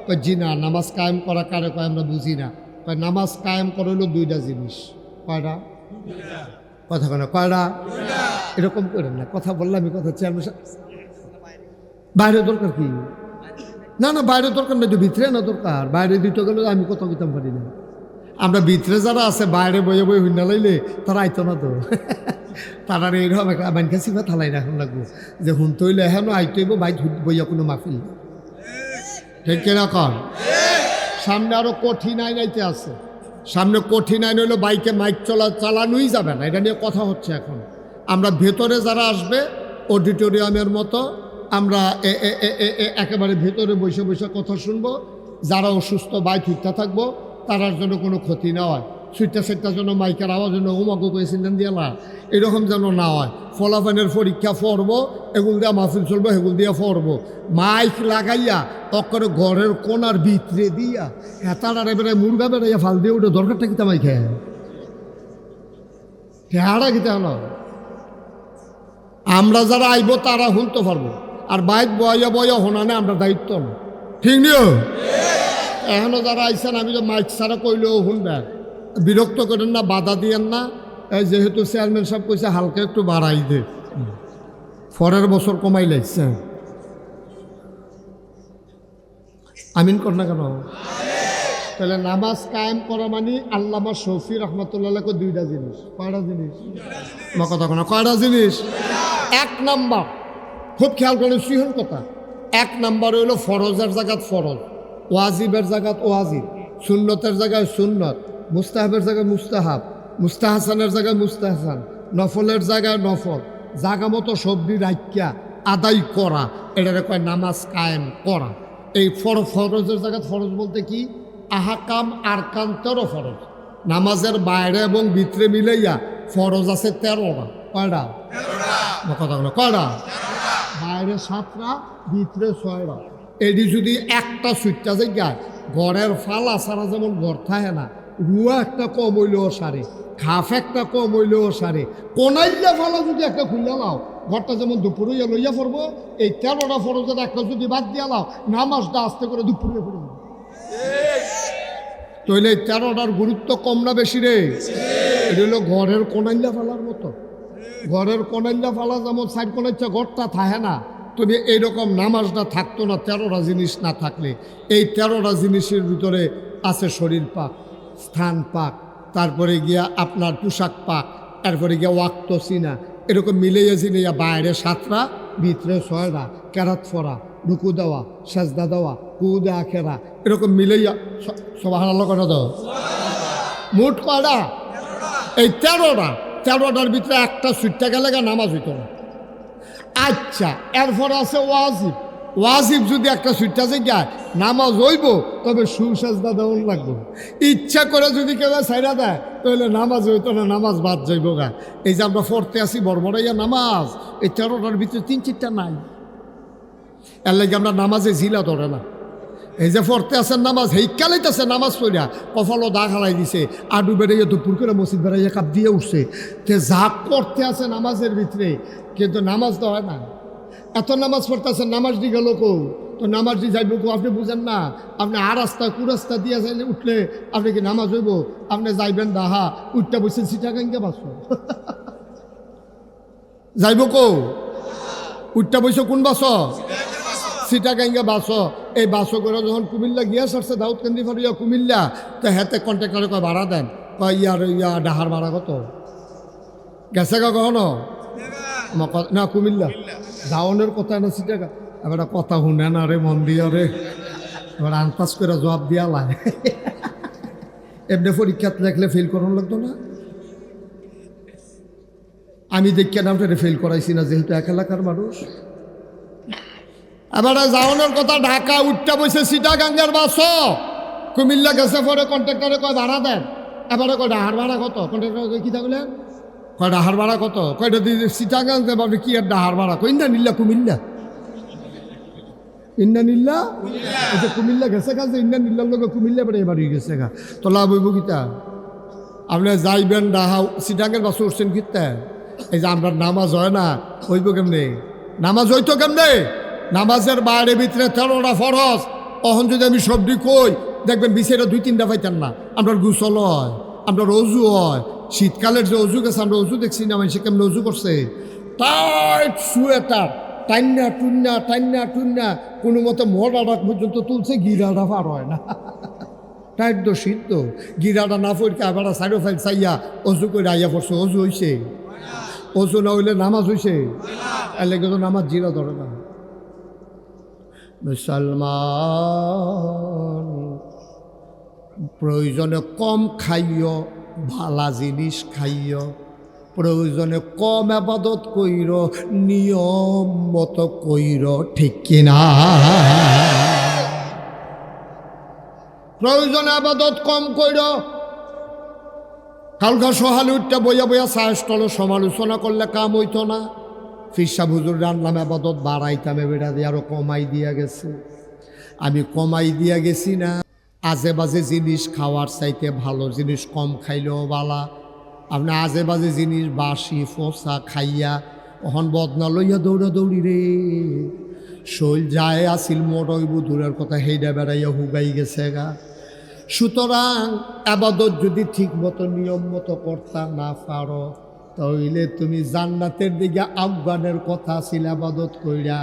কয় জি না, নামাজ কায়েম করা কারে কয় আমরা বুঝি না। কয় নামাজ কায়েম করা হলো 2টা জিনিস। কয়টা? কথা কেন কয়টা? এরকম করেন না, কথা বললাম এই কথা চেয়ারম্যান সাহেব। বাইরে দরকার কি? না বাইরে দরকার নেই, তো ভিতরে না দরকার। বাইরে দিতে গেলে আমি কথা কইতাম পারি না। আমরা ভিতরে যারা আছে বাইরে বইয়ে হুন্না লাইলে তারা আইতো না তো। তারা এইরকম একটা মানকাছি বা থালাই রাখুন লাগবো যে হুন তৈলে এখন আইতইব বাইক বইয়া কোনো মাহফিল, ঠিক কিরকম? সামনে আরো কঠিন আইন আইতে আছে। সামনে কঠিন আইন হইলো বাইকে মাইক চালানোই যাবে না, এটা নিয়ে কথা হচ্ছে এখন। আমরা ভেতরে যারা আসবে অডিটোরিয়ামের মতো আমরা একেবারে ভেতরে বসে কথা শুনবো। যারা অসুস্থ বাইক ঠিকঠাক থাকবো, তারার জন্য কোনো ক্ষতি না হয়। সুইটা যেন মাইকের আওয়াজ যেন হোমাগো করেছিলেন দিয়ালা এরকম যেন না হয়। ফলাফানের পরীক্ষা পড়বো, এগুলো দিয়ে মাহফিল চলবো, এগুলো দিয়ে পড়বো। মাইক লাগাইয়া অক্ষরে ঘরের কোনার ভিতরে দিয়া হেতাড়ার এবারে মুরগা বেড়াইয়া ফাল দিয়ে উঠে দরকারটা কিতা মাইক হেহাড়া কিতা হলো। আমরা যারা আইব তারা শুনতে পারবো, আর বাইক বয়া হোনানে আমরা দায়িত্ব না, ঠিক নিও। এখনো যারা আইসেন আমি তো মাইক ছাড়া কইলেও শুনবেন, বিরক্ত করেন না, বাধা দিয়েন না। যেহেতু চেয়ারম্যান সাহেব কইছে হালকা একটু বাড়াই দে, পরের বছর কমাই লাগছে। আমিন কর না কেন? তাহলে নামাজ কায়েম করা মানে আল্লামা শফি রহমতুল্লাহ 2টা জিনিস। কয়টা জিনিস? কথা কোনো কয়টা জিনিস? 1 নাম্বার, খুব খেয়াল করে সিহন কথা, 1 নাম্বার হইল ফরজের জায়গাত ফরজ, ওয়াজিবের জায়গাত ওয়াজিব, সুন্নতের জায়গায় সুন্নত, মুস্তাহাবের জায়গায় মুস্তাহাব, মুস্তাহাসানের জায়গায় মুস্তাহাসান, নফলের জায়গায় নফল, জাগা মতো সবজি রাখিয়া আদায় করা, এটারে কয় নামাজ কায়েম করা। এই ফরজের জায়গায় ফরজ বলতে কি? আহাকাম আরকান 13 ফরজ। নামাজের বাইরে এবং ভিতরে মিলাইয়া ফরজ আছে 13টা। কয়টা? কথা বলো, কয়টা? বাইরে 7টা, ভিতরে 6টা। এটি যদি একটা সুইটটা জায়গায় ঘরের ফালা সারা যেমন ঘর থাকে না, রুয়া একটা কম হইলেও সারে, খাফ একটা কম হইলেও সারে, কোনাইয়া ফালা যদি একটা খুলে লাও, ঘরটা যেমন দুপুরে লইয়া পড়বো, এই 13টা ফরজের একটা যদি বাদ দিয়া লাও, নামাজটা আস্তে করে দুপুরে পড়ে যাবে। তাহলে এই 13টার গুরুত্ব কম না বেশি রে? এটা হলো ঘরের কোনাইয়া ফালার মতো। ঘরের কোনাইয়া ফালা যেমন সাইড কোনাইচ্ছা ঘরটা থাকে না, তুমি এইরকম নামাজটা থাকতো না 13টা জিনিস না থাকলে। এই 13টা জিনিসের ভিতরে আছে শরীর পাক, স্থান পাক, তারপরে গিয়া আপনার পোশাক পাক, তারপরে গিয়া ওয়াক্ত চিনা, এরকম মিলাইয়া চিনাইয়া বাইরে 7টা, ভিতরে 6টা, কেরাত ফরা, রুকু দেওয়া, সেজদা দেওয়া, কুদে আখেরা, এরকম মিলাইয়া সুবহানাল্লাহ কথা দাও। মোট কয়টা? এই 13টা। 13টার ভিতরে একটা সুইটটা গেলে নামাজ হইতো না। আচ্ছা, এরপরে আছে ওয়াজিব। ওয়াজিব যদি একটা সুইটটা যায় নামাজ হইব, তবে সুসাজদা দেওয়ান লাগবে। ইচ্ছা করে যদি কেউ ছাইরা দেয় তাহলে নামাজ হইতো না, নামাজ বাদ যাইব গা। এই যে আমরা পড়তে আসি বড়বড়াইয়া নামাজ, এই 13টার ভিতরে 3-4টা নাই। এর লাগে আমরা নামাজে জিলা ধরে না। এই যে পড়তে আসেন নামাজ, হেইকালাইতেছে নামাজ পড়িয়া কপালও দাগ হালাই দিছে, আডু বেড়াইয়া দুপুর করে মসজিদ বেড়াইয়া কাপ দিয়ে উঠছে। তে যা করতে আছে নামাজের ভিতরে, কিন্তু নামাজ তো হয় না। এত নামাজ পড়তেছেন, নামাজ দি গেল কো? তো নামাজ দি যাইব কো? আপনি বুঝেন না। আপনি আর রাস্তা কুরাস্তা দিয়ে যাইলে উঠলে আপনি কি নামাজ হইব? আপনি যাইবেন দাহা, উঠটা বসছেন সিটাগাঙ্গে বাস যাইব কো? উঠটা বসে কোন বাস? সিটাগাঙ্গে বাস। এই বাসও করে যখন কুমিল্লা গিয়া সারছে দাউদকান্দি ফারিয়া কুমিল্লা, তো হেতে কন্ট্রাক্টরে কয় ভাড়া দেন, কয় ইয়া ডাহার ভাড়া কত? গেছে গা কখনো? না কুমিল্লা যাওয়ানোর কথা না সিটাগা। এবার কথা শুনে না রে, মন দিয়া রে, এবার আন্তাজ করে জবাব দিয়া লাগে। এমনি পরীক্ষাত লেখলে ফেল করানো লাগতো না? আমি দেখি নামটা ফেল করাইছি না, যেহেতু এক এলাকার মানুষ। এবারে যাওয়ানোর কথা, ঢাকা উঠটা বসে সিটাগাঙ্গের বাস, কুমিল্লা গেছে পরে কন্ট্রাক্টরে কয় ভাড়া দেন। এবারে কয় ডাহার ভাড়া কত? কন্ট্রাক্টর কি থাকলেন? কয় ডাহার ভাড়া কত? কয়টা দিয়ে সিটাগাং যাবে কি আর ডাহার ভাড়া? কই ইন্দা নিল্লা কুমিল্লা, ইন্দা নিল্লা। এই যে কুমিল্লা গেছে গা, যে ইন্দা নিল্লার লোক কুমিল্লা বেড়ে এবার গেছে গা, তো লাভ হইব কিতা? আপনি যাইবেন ডাহা, সিটাগাঙ্গের বাসে উঠছেন কিতা? এই যে আমরা নামাজ হয় না, হইব কেমনে? নামাজ হইতো কেমনে? নামাজের বাইরে ভিতরে 13টা ফরজ। তখন যদি আমি সবজি কই, দেখবেন বিছেরা 2-3টা পাইতেন না। আমরা গোসল হয়, আমরা অজু হয়। শীতকালের যে অজু গেছে, আমরা অজু দেখছি না, মানুষ কেমন অজু করছে, টাইট সোয়েটার, টাইন্না টুন্না টাইন্না টুন্না, কোনো মতো মোড়াটা পর্যন্ত তুলছে, গিরাটা পার হয় না। টাইট তো শীত তো, গিরাটা না পড়কে আবার সাইডো ফাইল চাইয়া অজু করে আইয়া পড়ছে। অজু হয়েছে? অজু না হইলে নামাজ হয়েছে? এর লেগে তো নামাজ জিরা ধরে না। মুসলমান প্রয়োজনে কম খাইও, ভালা জিনিস খাইও, প্রয়োজনে কম আবাদত কইর, নিয়ম মতো কইর, ঠিক কিনা? প্রয়োজনে আবাদত কম কইর। কালকা সহালে উঠতে বইয়া বইয়া সাহস্টল সমালোচনা করলে কাম হইতো না। ফিরসা হুজুর রান্নাম আবাদত বাড়াইতাম, বেড়া দিয়ে আরো কমাই দিয়া গেছে। আমি কমাই দিয়া গেছি না? আজে বাজে জিনিস খাওয়ার চাইতে ভালো জিনিস কম খাইলেও বালা। আপনি আজে বাজে জিনিস বাসি ফোসা খাইয়া ওহন বদনা লইয়া দৌড়া দৌড়ি রে, শৈল যায় আসিল মোটইব দূরের কথা, হেইডা বেড়াইয়া হুগাই গেছে গা। সুতরাং আবাদত যদি ঠিক মতো নিয়ম মতো করতে না পারো, তাইলে তুমি জান্নাতের দিকে আহ্বানের কথা ছিল, আবাদত কইরা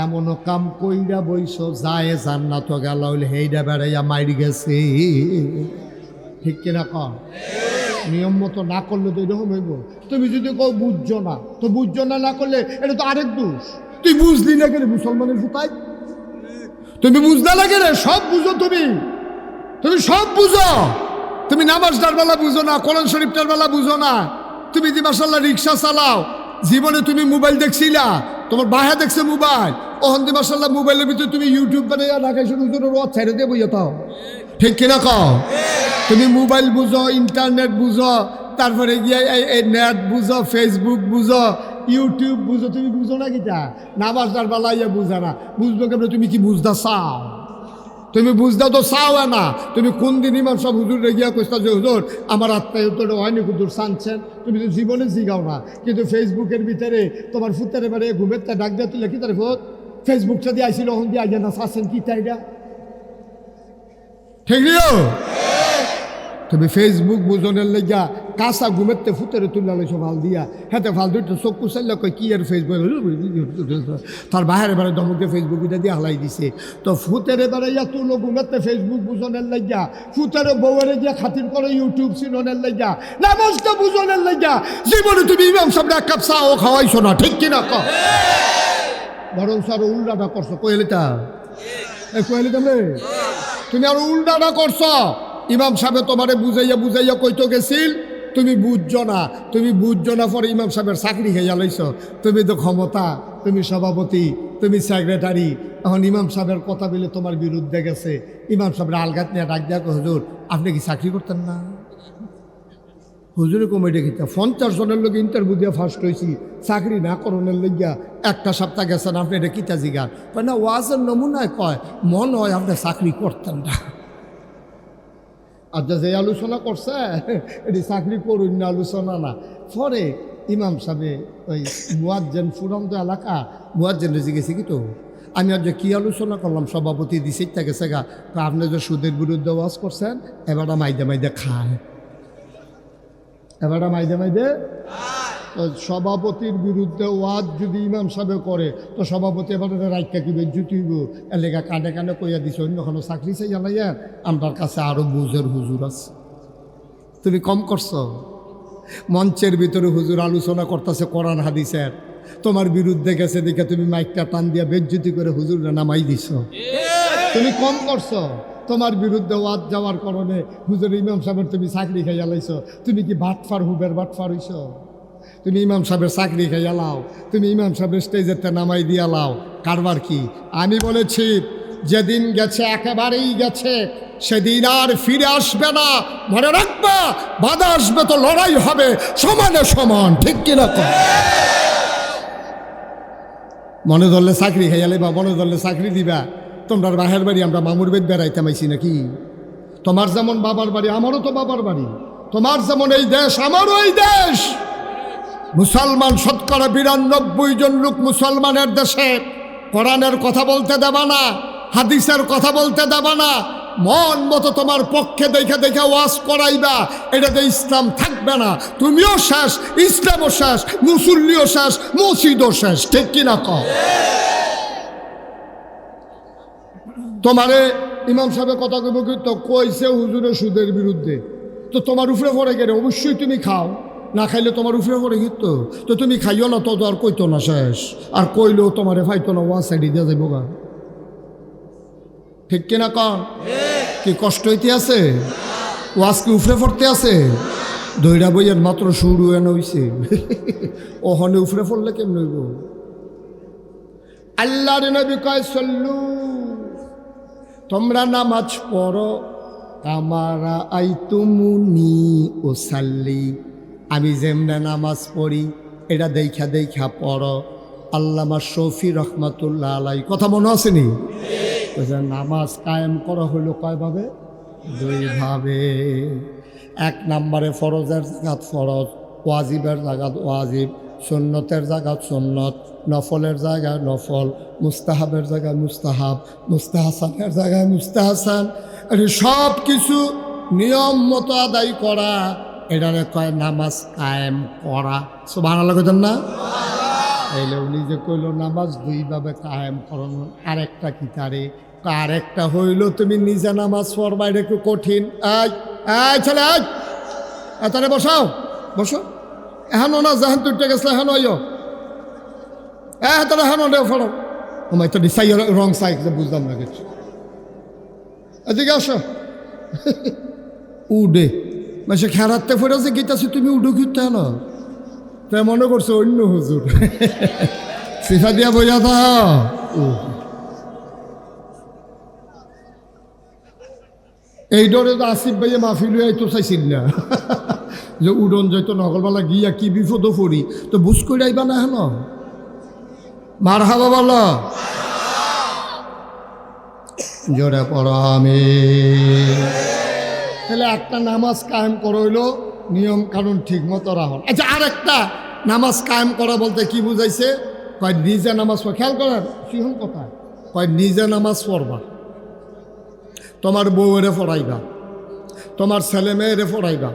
এমনও কাম কইরা বইস যায় জান্নাত গেল হইলে হেইডা বেড়াইয়া মাইর গেছে, ঠিক কিনা কন? নিয়ম মতো না করলে তো এরকম হইব। তুমি যদি কেউ বুঝছো না, তো বুঝছো না, না করলে এটা তো আরেক দোষ। তুই বুঝলি না কেন মুসলমানের ফুতাই? তুমি বুঝলে না কেন? সব বুঝো, তুমি সব বুঝো, তুমি নামাজটার বেলা বুঝো না, কোরআন শরীফটার বেলা বুঝো না। তুমি যে মাসাল্লাহ রিক্সা চালাও, জীবনে তুমি মোবাইল দেখছিলা? তোমার বাহে দেখছে মোবাইল, ওখান দিয়ে মাসাল্লাহ মোবাইলের ভিতরে তুমি ইউটিউব বানিয়ে ঢাকায় শুরু রোদ ছেড়ে দিয়ে বইয়ে তাও, ঠিক কিনা কও? তুমি মোবাইল বুঝো, ইন্টারনেট বুঝো, তারপরে গিয়ে এই নেট বুঝো, ফেসবুক বুঝো, ইউটিউব বুঝো, তুমি বুঝো না কিটা? নামাজটার বেলা ইয়ে বুঝা না, বুঝবো কেমন? তুমি কি বুঝদা চাও? তুমি বুঝদাও তো চাও না। তুমি কোন দিন ইমাম সব হুজুর রেগিয়া কইস্তা যে হুজুর আমার আত্মায় উত্তর হয়নি, হুজুর চানছেন, তুমি তো জীবনে জিগাও না। কিন্তু ফেসবুকের ভিতরে তোমার ফুতের এবারে ঘুমের তা ডাক দেওয়া তুলে কি তার ফুত ফেসবুকটা দিয়ে আইছিল, ওখান দিয়ে আইয়া না চাচ্ছেন কি তাইটা, ঠিক নিও? তুমি ফেসবুক বুঝনের লেগা কাঁচা ঘুমেরতে ফুতেরে তুলে লইছো ভাল দিয়া, হেতে ভাল দুইটা চোখ কুচাইলে কই কি আর ফেসবুক, তার বাহারে বারে দমকে ফেসবুক এটা দিয়ে হালাই দিছে। তো ফুতের এবারে ইয়া তুলো ঘুমেরতে ফেসবুক বুঝনের লেগা, ফুতেরে বউয়েরে গিয়া খাতির করে ইউটিউব চিননের লেগা, নামাজটা বুঝনের লেগা। জীবনে তুমি ইমাম সাহেব এক কাপ চাও খাওয়াইছো না, ঠিক কিনা ক? বরং আরো উল্টাটা করছো, কইলিটা কইলিটা তুমি আরো উল্টাটা করছো। ইমাম সাহেব তোমারে বুঝাইয়া বুঝাইয়া কইতো গেছিল, তুমি বুঝছো না। তুমি বুঝছো না পরে ইমাম সাহেবের চাকরি খাইয়া লইছ। তুমি তো ক্ষমতা, তুমি সভাপতি, তুমি সেক্রেটারি। এখন ইমাম সাহেবের কথা বলে তোমার বিরুদ্ধে গেছে। ইমাম সাহেবের আলগাত নিয়ে ডাক দেয়া, হুজুর আপনি কি চাকরি করতেন না? হুজুরে কমিটি খেতে 50 জনের লোক ইন্টারভিউ দিয়ে ফার্স্ট হয়েছি, চাকরি না করণের লইয়া একটা সপ্তাহ গেছেন, আপনি এটা কিতা জিগান? না ওয়াজের নমুনায় কয় মন হয় আপনি চাকরি করতেন না। আর যে আলোচনা করছে এটি চাকরি করুন না, আলোচনা না। পরে ইমাম সাহেব ওই মুয়াজ্জেন ফুরন্ত এলাকা মুয়াজ্জেন রেজে গেছে কি, তো আমি আর যে কী আলোচনা করলাম, সভাপতি দিছে গেছে গা, আপনি যে সুদের বিরুদ্ধে ওয়াজ করছেন, এবারটা মাইদে মাইদে খায়, এবারটা মাইদে মাইদে। সভাপতির বিরুদ্ধে ওয়াজ যদি ইমাম সাহেব করে, তো সভাপতি এবার রাইকা কি বেজ্জুতি হইব, এলাকা কানে কানে কইয়া দিছে অন্য কোনো চাকরি চাই জানাইয়া আমার কাছে আরো বুঝের হুজুর আছে। তুমি কম করছো। মঞ্চের ভিতরে হুজুর আলোচনা করতেছে কোরআন হাদিসের, তোমার বিরুদ্ধে গেছে দেখে তুমি মাইকটা টান দিয়া বেজ্জুতি করে হুজুররা নামাই দিছ। তুমি কম করছো। তোমার বিরুদ্ধে ওয়াজ যাওয়ার কারণে হুজুর ইমাম সাহেবের তুমি চাকরি খাইয়া লাইছো। তুমি কি বাটফার হুবের বাটফার হইছ? তুমি ইমাম সাহেবের চাকরি খাইয়া লাও, তুমি ইমাম সাহেবের স্টেজেতে নামাই দিয়া লাও, কারবার কি? আমি বলেছি যেদিন গেছে একেবারেই গেছে, সেদিন আর ফিরে আসবে না। মনে রাখবা, বাধা আসবে তো লড়াই হবে সমানে সমান, ঠিক কিনা? মনে ধরলে চাকরি খাইয়া লাইবা, মনে ধরলে চাকরি দিবা। তোমরা বাহের বাড়ি, আমরা মামুর বেদ বেড়াইতে মাইছি নাকি? তোমার যেমন বাবার বাড়ি, আমারও তো বাবার বাড়ি। তোমার যেমন এই দেশ, আমারও এই দেশ। মুসলমান শতকরা 92 জন লোক মুসলমানের দেশে। কোরআনের কথা বলতে দেবা না, হাদিসের কথা বলতে দেবা না। মন মতো তোমার পক্ষে দেখে দেখে ওয়াজ করাইবা, এটাতে ইসলাম থাকবে না। তুমিও শেষ, ইসলামও শেষ, মুসল্লিও শেষ, মসজিদও শেষ, ঠিক কিনা কও? তোমারে ইমাম সাহেবের কথা কইব কি, তো কইছে হুজুরের সুদের বিরুদ্ধে, তো তোমার উপরে পড়ে গেলে অবশ্যই তুমি খাও, না খাইলে তোমার উপরে পড়ে গিত। তো তুমি খাইও না, তো আর কইতো না শেষ, আর কইলেও তোমারে ফাইতো না, ওয়াজ সাইডে দিয়ে যাইব গা, ঠিক কিনা কন? কি কষ্ট হইতে আছে? ওয়াজ কি উপরে পড়তে আছে? দইরা বইয়ের মাত্র শুরু এনে হইছে, ওহনে উপরে পড়লে কেমন হইব? আল্লাহর নবী কয় সল্লু, তোমরা নামাজ পড়ো কামারা আইতুমুনি ওসাল্লি, আমি যেমনে নামাজ পড়ি এটা দেখা দেখা পড়ো। আল্লামা শফি রহমাতুল্লাহ আলাই কথা মনে আসেনি? নামাজ কায়েম করা হইল কয়ভাবে? 2 ভাবে। 1 নম্বরে ফরজের জায়গাত ফরজ, ওয়াজিবের জায়গাত ওয়াজিব, সুন্নতের জায়গাত সুন্নত, নফলের জায়গায় নফল, মুস্তাহাবের জায়গায় মুস্তাহাব, মুস্তাহাসানের জায়গায় মুস্তাহাসান। সব কিছু নিয়ম মতো আদায় করা, এটারে কয় নামাজ কায়েম করা। সুবহানাল্লাহ কইতেন না? তাইলে উনি যে কইল নামাজ 2 ভাবে কায়েম করানো, আরেকটা কি তারে? আরেকটা হইল তুমি নিজে নামাজ পড়বা, এটা একটু কঠিন। ছেলে তারে বসাও, বসো। এহানো না জাহান তুইটা গেছিল, এখন আইও তারা হেন ফড়ো। আমার তো ডিসাই রং সাইড বুঝলাম না কিছু। এদিকে আসো, উডে মানে খেরাতে ফেরাছে গীতাছে তুমি উডো কিনতে না তাই মনে করছো অন্য হুজুর সিফা দিয়া বোঝা থা এই ডরে তো আসিফ ভাইয়ে মাহফিল তো চাইছিল না যে উড়ন যাইতো নকলবেলা গিয়া কি বিপদও পড়ি তো বুঝ করে আইবা না হেন মার হাবা বলো জোরে পড়ো আমি তাহলে একটা নামাজ কায়েম করইল নিয়ম কানুন ঠিক মতো রাখুন আচ্ছা আর একটা নামাজ কায়েম করা বলতে কি বুঝাইছে কয় নিজে নামাজ খেয়াল করার সিহন কথা কয় নিজে নামাজ পড়বা তোমার বউরে পড়াইবা তোমার ছেলে মেয়েরে পড়াইবা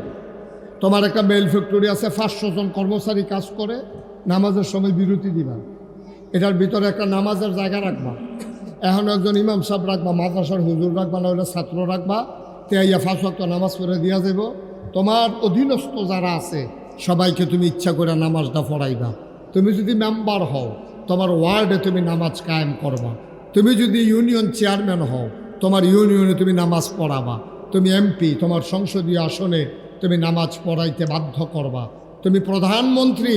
তোমার একটা মেল ফ্যাক্টরি আছে 500 জন কর্মচারী কাজ করে নামাজের সময় বিরতি দিবা এটার ভিতরে একটা নামাজের জায়গা রাখবা এখন একজন ইমাম সাহেব রাখবা মাদ্রাসার হুজুর রাখবা না হলে ছাত্র রাখবা তেইয়া 5 ওয়াক্ত নামাজ পড়ে দিয়া যাব তোমার অধীনস্থ যারা আছে সবাইকে তুমি ইচ্ছা করে নামাজটা পড়াইবা তুমি যদি মেম্বার হও তোমার ওয়ার্ডে তুমি নামাজ কায়েম করবা তুমি যদি ইউনিয়ন চেয়ারম্যান হও তোমার ইউনিয়নে তুমি নামাজ পড়াবা তুমি এমপি তোমার সংসদীয় আসনে তুমি নামাজ পড়াইতে বাধ্য করবা তুমি প্রধানমন্ত্রী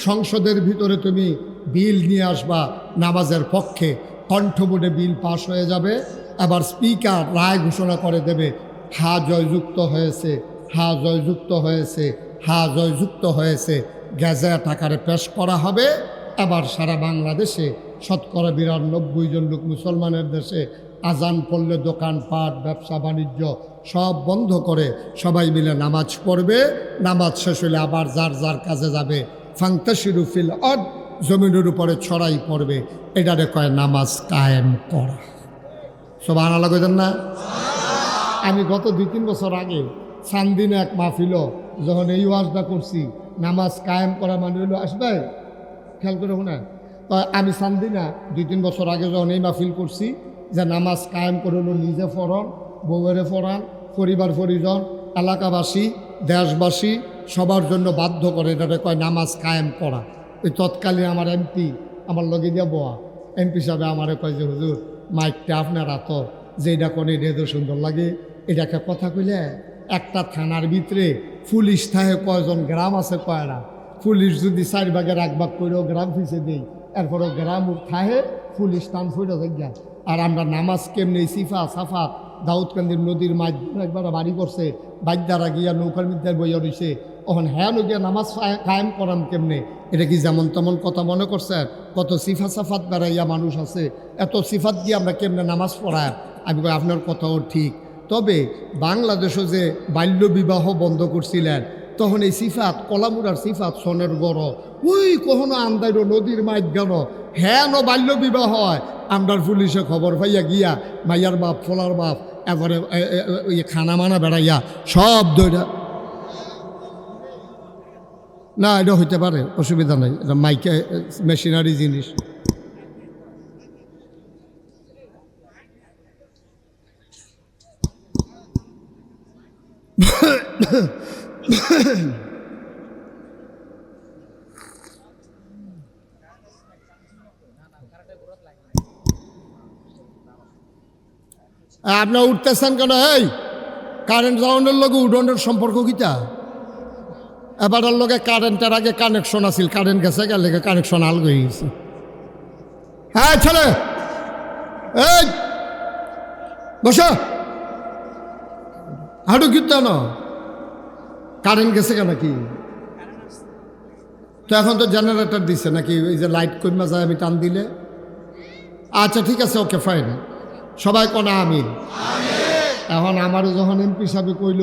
সংসদের ভিতরে তুমি বিল নিয়ে আসবা নামাজের পক্ষে কণ্ঠবোর্ডে বিল পাশ হয়ে যাবে আবার স্পিকার রায় ঘোষণা করে দেবে হা জয়যুক্ত হয়েছে হা জয়যুক্ত হয়েছে হা জয়যুক্ত হয়েছে গ্যাজেট আকারে পেশ করা হবে আবার সারা বাংলাদেশে শতকরা 92 জন লোক মুসলমানের দেশে আজান পড়লে দোকানপাট ব্যবসা বাণিজ্য সব বন্ধ করে সবাই মিলে নামাজ পড়বে নামাজ শেষ হলে আবার যার যার কাজে যাবে ফাংতাশিরু ফিল আরদ জমিনের উপরে ছড়াই পড়বে এটারে কয় নামাজ কায়েম করা সুবহানাল্লাহ কইতেন না আমি গত 2-3 বছর আগে সান্দিনে এক মাহফিল যখন এই ওয়াজটা করছি নামাজ কায়েম করা মানে হলো আসবে খেয়াল করে শোনা আমি সান্দিনা 2-3 বছর আগে যখন এই মাহফিল করছি যে নামাজ কায়েম করে হলো নিজে পড়ান বউয়েরে পড়ান পরিবার পরিজন এলাকাবাসী দেশবাসী সবার জন্য বাধ্য করে এটাতে কয় নামাজ কায়েম করা ওই তৎকালীন আমার এমপি আমার লগে দিয়া বোয়া এমপি সাহেব আমারে কয় যে হুজুর মাইকটা আপনার তো যে এটা কোনে রেদো সুন্দর লাগে এটাকে কথা কইলে একটা থানার ভিতরে পুলিশ থাকে কয়জন গ্রাম আছে কয়রা পুলিশ যদি 4 ভাগের 1 ভাগ করেও গ্রাম ফিসে দেই এরপরও গ্রাম থাকে পুলিশ টান ফুটে যায় আর আমরা নামাজ কেমনি সিফা সাফাত দাউদকান্দির নদীর মাঝ একবার বাড়ি করছে বাদ্যারা গিয়া নৌকার মধ্যে বইয়া রয়েছে ওখান হ্যাঁ গিয়া নামাজ কায়েম করাম কেমনে এটা কি যেমন তেমন কথা মনে করছে কত সিফা সাফাত বেড়াইয়া মানুষ আছে এত সিফাত দিয়ে আমরা কেমনে নামাজ পড়ায় আমি কই আপনার কথাও ঠিক তবে বাংলাদেশও যে বাল্য বিবাহ বন্ধ করছিলেন তখন এই সিফাত কলামুরার সিফাত সনের গড় ওই কখনো আন্দাইর নদীর মাইত গেল হ্যাঁ বাল্য বিবাহ হয় আমরার পুলিশে খবর পাইয়া গিয়া মাইয়ার বাপ ফলার বাপ এবারে খানা মানা বেড়াইয়া সব দইরা না এটা হইতে পারে অসুবিধা নাই এটা মাইকে মেশিনারি জিনিস আপনার উঠতেছেন কেন এই কারেন্ট যাওয়ানোর লগে উডনের সম্পর্ক কিতা এবারের লগে কারেন্টের আগে কানেকশন আছিল কারেন্ট গেছে গেলে কানেকশন আল হয়ে গেছে হ্যাঁ ছেলে এই বসো হাঁটু কিতা না কারেন্ট গেছে কেন কি তো এখন তো জেনারেটর দিছে নাকি ওই যে লাইট কমা যায় আমি টান দিলে আচ্ছা ঠিক আছে ওকে ফাইন সবাই কোনা আমিন এখন আমারও যখন এমপি সাহেব কইল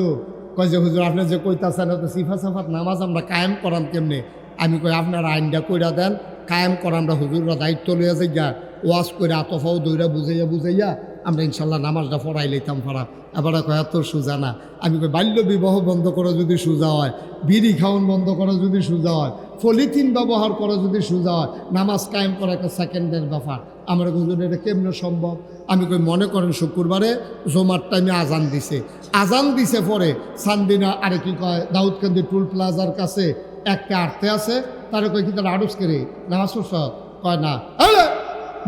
কয় যে হুজুর আপনি যে কইতাছেন তো সিফা সাফাত নামাজ আমরা কায়েম করাম কেমনে আমি কই আপনার আইনটা কইরা দেন কায়েম করা আমরা হুজুররা দায়িত্ব লইয়া যাই গা ওয়াজ করে আতফাও দইরা বুঝাইয়া আমরা ইনশাল্লাহ নামাজটা পড়াই লইতাম পারা এবার কয় এত সোজা না আমি কই বাল্য বিবাহ বন্ধ করা যদি সোজা হয় বিড়ি খাওয়ান বন্ধ করা যদি সোজা হয় পলিথিন ব্যবহার করা যদি সোজা হয় নামাজ কায়েম করা একটা সেকেন্ডের ব্যাপার আমার হুজুর এটা কেমনে সম্ভব আমি কই মনে করেন শুক্রবারে জমার টাইমে আজান দিছে পরে সান্দিনা আরে কি কয় দাউদকান্দি টুল প্লাজার কাছে একটা আটতে আছে তারা কয় কি তারা আড়স করে নামাজ পড়ছ কয় না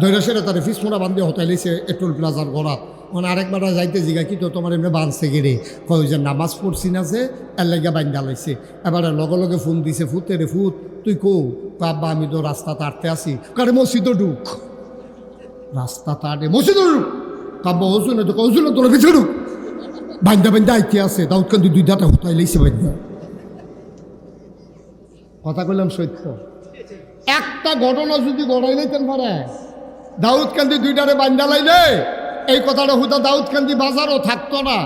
ধৈর্য সেটা তারা ফিসমোনা বান্ধে হতাই লিছে টুল প্লাজার গড়াত আরেকবার যাইতে জিগা কি তো তোমার এমনি বাঁধছে গেরে কয় যে নামাজ পড়ছি না যে এর লেগে বাইন্দা লাইছে। এবারে লগে লগে ফোন দিছে, ফুতে রে ফুত তুই কো আব্বা আমি তো রাস্তা তাড়তে আসি, কারে মসজিদও ঢুক, রাস্তা তাড়ে মসজিদও ঢুক, কাব্বা ওজু না তো ওজু না তোর পিছিয়ে ঢুক, বাইন্দা বাইন্দা আইতে আছে দাউদকান্দি 2 দাঁটা হতাই লাইছে বাইন্দা। কথা কইলাম সত্য। একটা ঘটনা যদি গড়াই লাইতেন পারে দাউদকান্দি 2 দাঁড়ে বাইন্দা লাইলে এই কথাটা হুদা দাউদকান্দি বাজারও থাকতো না।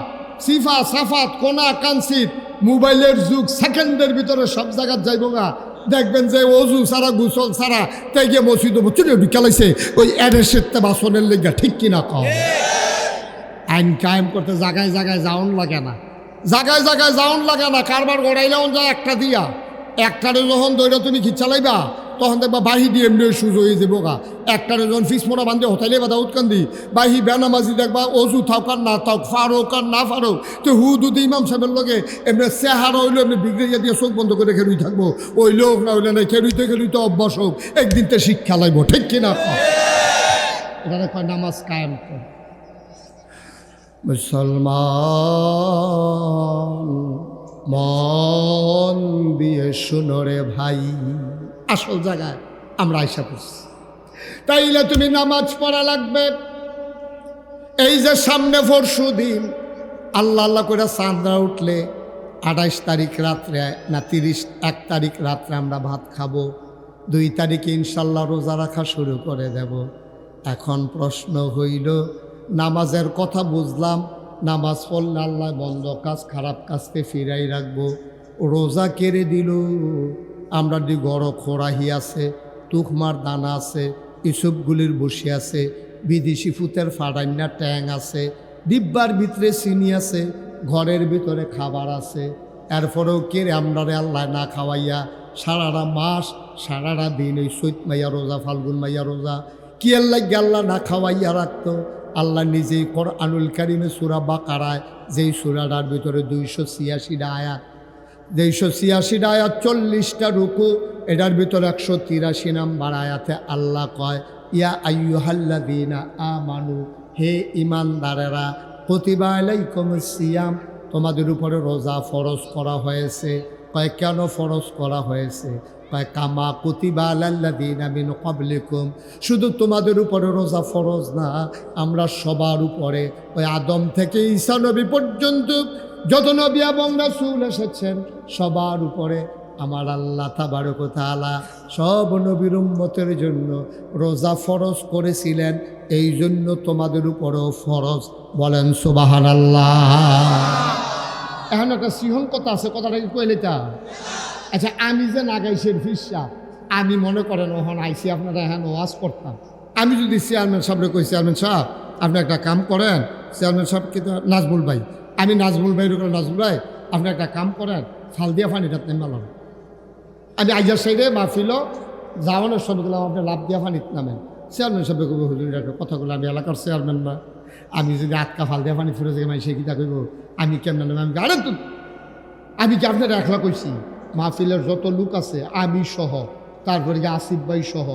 সিফা সাফাত কোনা কানসিত মোবাইলের যুগ, সেকেন্ডের ভিতরে সব জায়গায় যাইব গা। দেখবেন যে অজু সারা গুসল সারা তাই গিয়ে মসজিদ চুলে ঢুকালাইছে ওই অ্যারেসেরতে বাসনের লেগে, ঠিক কিনা কম? আইন কায়েম করতে জায়গায় জায়গায় যাওন লাগে না, জায়গায় জায়গায় যাওন লাগে না। কারবার গড়াইলেও যায় একটা দিয়া, একটারে যখন দইরা তুমি খিচালাইবা তখন দেখবা বাহি দিয়ে এমনি সুজ হয়ে যাবো গা। একটারে যখন ফিসমোনা বান্ধে হতাইলে বা দাউদকান্দি বাহি বেনামাজি দেখবা অজু থাক আর না থাক, ফারুক আর না ফারুক, তো হুদুদ ইমাম সাহেবের লগে এমনি চেহারা হইলো এমনি বিগড়ে দিয়ে চোখ বন্ধ করে খেলুই থাকবো। ওই লোক না হইলে না খেলুইতে অভ্যাস হোক, একদিন তো শিক্ষা লাগবো, ঠিক কিনা? এখানে কয় নামাজ কায়েম কর। মুসলমান মন দিয়ে শুনো রে ভাই, আসল জায়গায় আমরা আশা করছি। তাইলে তুমি নামাজ পড়া লাগবে। এই যে সামনে পরশু দিন আল্লাহ আল্লাহ করে চাঁদরা উঠলে 28 তারিখ রাত্রে না 1 তারিখ রাত্রে আমরা ভাত খাবো, 2 তারিখে ইনশাল্লাহ রোজা রাখা শুরু করে দেব। এখন প্রশ্ন হইল, নামাজের কথা বুঝলাম, নামাজ পড়লে আল্লাহ বন্ধ কাজ খারাপ কাজকে ফিরাই রাখবো। রোজা কেড়ে দিল, আমরা দি গড় খোরাহি আছে, তুখমার দানা আছে, ইসবগুলির বসি আছে, বিদেশি ফুতের ফাড়ান্না ট্যাং আছে, ডিব্বার ভিতরে চিনি আছে, ঘরের ভিতরে খাবার আছে। এরপরেও কেড়ে আমরা আল্লাহ না খাওয়াইয়া সারাটা মাস সারাটা দিন ওই চৈত মাইয়া রোজা ফাল্গুন মাইয়া রোজা কি আল্লাহ না খাওয়াইয়া রাখতো। আল্লাহ নিজেই কোরআনুল কারিমে সূরা বাকারায় যেই সূরাটার ভিতরে 286টা আয়াত, 286টা আয়াত 40টা রুকু, এটার ভিতরে 183 নম্বর আয়াতে আল্লাহ কয়, ইয়া আইয়ুহাল্লাযীনা আমানু, হে ঈমানদারেরা, কুতিবা আলাইকুমুস সিয়াম, তোমাদের উপরে রোজা ফরজ করা হয়েছে। কয় কেন ফরজ করা হয়েছে? কয় কামা কুতিবা আলাল্লাযীনা মিন ক্বাবলিকুম, শুধু তোমাদের উপরে রোজা ফরজ না, আমরা সবার উপরে ওই আদম থেকে ঈসা নবী পর্যন্ত যত নবী এবং রাসূল এসেছেন সবার উপরে আমার আল্লাহ তাবারক ওয়া তাআলা সব নবীর উম্মতের জন্য রোজা ফরজ করেছিলেন। এই জন্য তোমাদের উপরেও ফরজ। বলেন সুবহানাল্লাহ। এখন একটা সিহন কথা আছে, কথাটা কি কইলে তা? আচ্ছা, আমি যে নাগাইশের ফিসা, আমি মনে করেন ওখানে আইসি আপনারা এখন ওয়াজ করতাম, আমি যদি চেয়ারম্যান সাহেবরে কই, চেয়ারম্যান সাহেব আপনি একটা কাম করেন, চেয়ারম্যান সাহেব কিন্তু নাজমুল ভাই, আমি নাজমুল ভাইয়ের করে, নাজমুল ভাই আপনি একটা কাম করেন, ফাল দিয়া ফানিটা নেমালাম, আমি আইজার সাইডে মাহফিল যাওয়ানোর সবগুলো আপনি লাভ দিয়া ফানিত নামেন। চেয়ারম্যান সাহেব কব, হুজুর একটা কথাগুলো, আমি এলাকার চেয়ারম্যান না, আমি যদি আটকা ফাল দিয়া ফানি ফিরে যাই মাই সে কিতা কইব, আমি কেমন নামে, আমি আরে তো আমি কি আপনার একলা কইছি, মাহফিলের যত লোক আছে আমি সহ, তারপরে আসিফ ভাই সহ,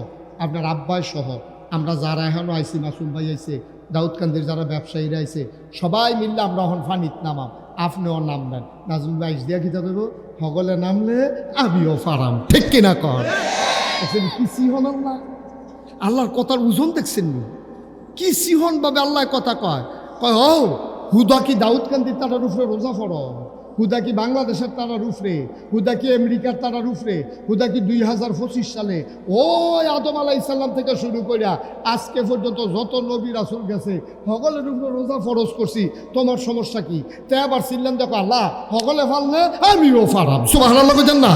আপনার আব্বাই সহ, আমরা যারা এখনও আইসি, মাসুম ভাই আইসে, দাউদকান্দির যারা ব্যবসায়ীরা আইসে, সবাই মিললে আমরা এখন ফানিত নামাম, আপনিও নামবেন। নাজমুল ভাই দিয়া কিতা করবো, সকলে নামলে আমিও ফারাম, ঠিক কিনা কর? কি সিহন আল্লাহ, আল্লাহর কথার ওজন দেখছেন নি? কি সিহন ভাবে আল্লাহ কথা কয়, কয় ও হুদা কি দাউদকান্দির তারার উপরে রোজা ফরো, হুদা কি বাংলাদেশের তারার উপরে, হুদা কি আমেরিকার তারার উপরে, হুদা কি 2025 সালে ওই আদম আলাইহিস সালাম থেকে শুরু করিয়া আজকে পর্যন্ত যত নবী রাসূল গেছে সকলের উপরে রোজা ফরজ করছি, তোমার সমস্যা কি? তে আবার ছিলেন দেখো আল্লাহ সকলে ফাললে আমিও ফারাম। সুবহানাল্লাহ কইতেন না?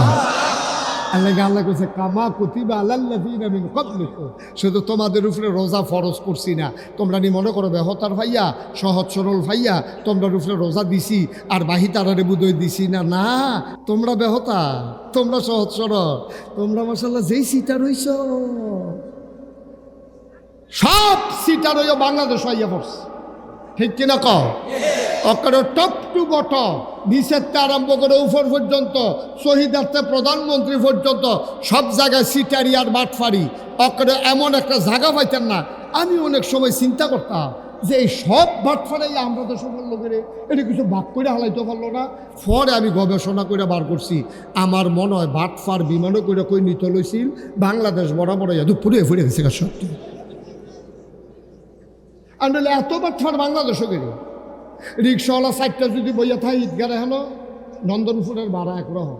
আল্লাহ কইছে কামা কুতিবা আলাল্লাযীনা মিন ক্বাবলিকুম, শুধু তোমাদের উপরে রোজা ফরজ করছি না, তোমরা নি মনে করো বেহতার ভাইয়া, সহজ সরল ভাইয়া, তোমরা উপরে রোজা দিছি আর বাহি তারারে বুদই দিছি না, না তোমরা বেহতা, তোমরা সহজ সরল, তোমরা মাশাআল্লাহ যেই সিটার হইছ সব সিটার হইয়া বাংলাদেশ হইয়া পড়ছে, ঠিক কিনা কও? অকার টপ টু বটম, নিচের আরম্ভ করে উপর পর্যন্ত, শহীদার্থে প্রধানমন্ত্রী পর্যন্ত সব জায়গায় সিটারি আর বাটফারি। অকারে এমন একটা জায়গা পাইতেন না। আমি অনেক সময় চিন্তা করতাম যে এই সব বাটফারাই আমরা তো সকল লোকের এটা কিছু ভাগ করে হালাইতে পারলো না। পরে আমি গবেষণা করে বার করছি, আমার মনে হয় বাটফার বিমানও করে কই নিতে লইছিল বাংলাদেশ বরাবর পুরে ফুরে গেছে সত্যি। আর নাহলে এত বাটফার বাংলাদেশও গেল। রিক্সাওয়ালা সাইডটা যদি বইয়া থাকে ঈদগারে হেন নন্দনপুরের ভাড়া একরকম,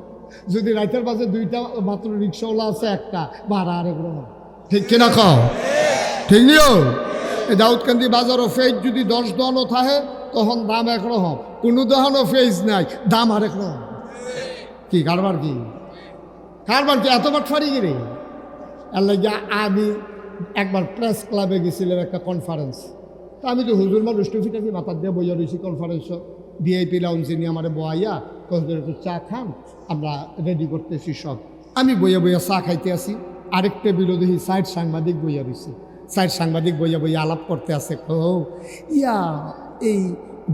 যদি রাইতের বাজে দুইটা মাত্র রিক্সাওয়ালা আছে একটা ভাড়া আরেক রকম। ঠিক কিনা খাও? ঠিক নিও। এই দাউদকান্দি বাজারও ফেজ যদি 10 দোকানও থাকে তখন দাম একরকম, কোনো দোকানও ফেজ নাই দাম আরেক রকম। কি কারবার কি এত বাটফারি গিরে। এর লাগে আমি একবার প্রেস ক্লাবে গেছিলাম একটা কনফারেন্স। তো আমি তো হুজুর মানুষ টুফিটাফি মাথার দিয়ে বইয়া রয়েছি কনফারেন্সও। ভিআইপি লাউঞ্জে নিয়ে আমার বয়াইয়া কয়েকজন একটু চা খান, আমরা রেডি করতেছি সব। আমি বইয়া চা খাইতে আসি, আরেকটা বিরোধী সাইড সাংবাদিক বইয়া রয়েছে। সাইড সাংবাদিক বইয়া আলাপ করতে আছে, ইয়া এই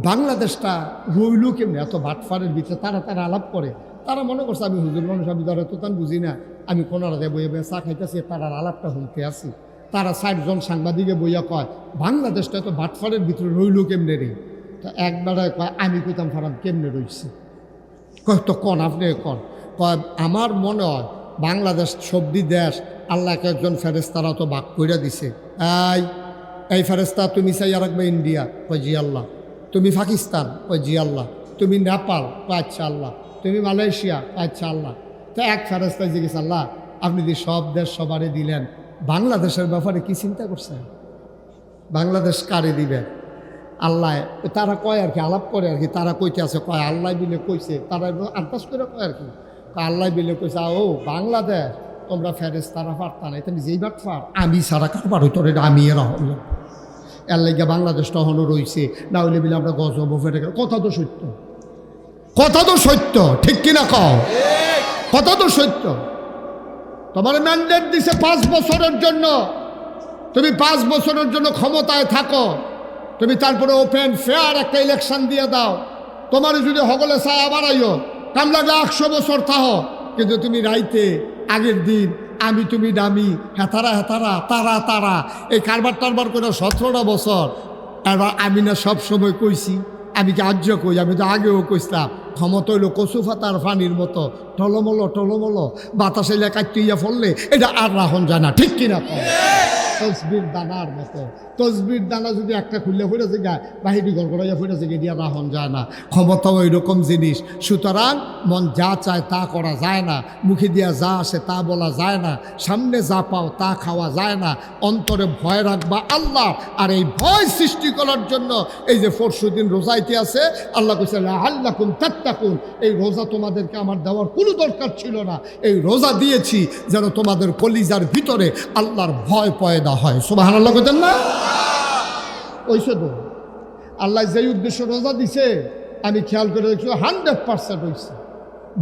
বাংলাদেশটা রইল কেমনি এত বাটফারের ভিতরে। তারা আলাপ করে, তারা মনে করছে আমি হুজুর মানুষ, আমি ধরে তো তান বুঝি না। আমি কোনারা বইয়া চা খাইতেছি, তারা আলাপটা শুনতে আসি। তারা 60 জন সাংবাদিকে বইয়া কয় বাংলাদেশটা তো বাটফারের ভিতরে রইল কেমনে রে। তো একবারে কয় আমি কইতাম ফারাম কেমনে রইছে। কয় তো কন আপনি কয় আমার মনে হয় বাংলাদেশ সবদি দেশ আল্লাহকে একজন ফেরেস্তারা তো ভাগ কইরা দিছে। এই ফেরেস্তা তুমি চাইয়া রাখবে ইন্ডিয়া, কয় জি আল্লাহ। তুমি পাকিস্তান, কয় জি আল্লাহ। তুমি নেপাল, কয় আচ্ছা আল্লাহ। তুমি মালয়েশিয়া, আচ্ছা আল্লাহ। তো এক ফেরেস্তায় জিজ্ঞেস আল্লাহ আপনি যদি সব দেশ সবারে দিলেন, বাংলাদেশের ব্যাপারে কি চিন্তা করছেন? বাংলাদেশ কারে দিবেন? আল্লাহ তারা কয় আর কি, আলাপ করে আর কি। তারা কইতে আছে, কয় আল্লাহ বিলে কইছে, তারা আন্দাজ করে কয় আর কি। আল্লাহ বিলে কইছে ও বাংলাদেশ তোমরা ফেরেশতারা পারতা না, তুমি যেই বাট পার আমি সারা কারবার হইতো রে, আমি এরা হইলাম। এর লাগে বাংলাদেশটা হলো রয়েছে, না হইলে বিলে আমরা গজব ফেটে গেল। কথা তো সত্য, কথা তো সত্য, ঠিক কিনা কও? কথা তো সত্য। তোমার ম্যান্ডেট দিছে 5 বছরের জন্য, তুমি 5 বছরের জন্য ক্ষমতায় থাকো। তুমি তারপরে ওপেন ফেয়ার একটা ইলেকশন দিয়ে দাও। তোমার যদি হগলে চায় আবার আইও, কাম লাগলে 100 বছর থাকো, কিন্তু তুমি রাইতে আগের দিন আমি তুমি দামি হেতারা তারা এই কারবার টারবার করে 17টা বছর। এবার আমি না সব সময় কইছি, আমি কি আজ্য কই, আমি তো আগেও কইছিলাম ক্ষমতা হইল কচু ফাতার ফানির মতো টলমলো বাতাসে কাটিয়া ফললে এটা আর রাখন যায় না, ঠিক কিনা? তসবির দানার মতো। তসবির দানা যদি একটা খুললে ফেরেছে গায়ে বাহিরি ঘর করাইয়া ফেরেছে গিয়ে দিয়া রাহন যায় না। ক্ষমতাও এরকম জিনিস। সুতরাং মন যা চায় তা করা যায় না, মুখে দিয়া যা আসে তা বলা যায় না, সামনে যা পাও তা খাওয়া যায় না। অন্তরে ভয় রাখবা আল্লাহ, আর এই ভয় সৃষ্টি করার জন্য এই যে 400 দিন রোজাইতে আছে, আল্লাহ কইছে লাআল্লাকুম তাত্তাকুন। এই রোজা তোমাদেরকে আমার দেওয়ার কোনো দরকার ছিল না, এই রোজা দিয়েছি যেন তোমাদের কলিজার ভিতরে আল্লাহর ভয় পয়দা হয়। সুবহানাল্লাহ কইতেন না? ওইসে তো আল্লাহ যেই উদ্দেশ্য রোজা দিছে আমি খেয়াল করে দেখছি 100% হয়েছে।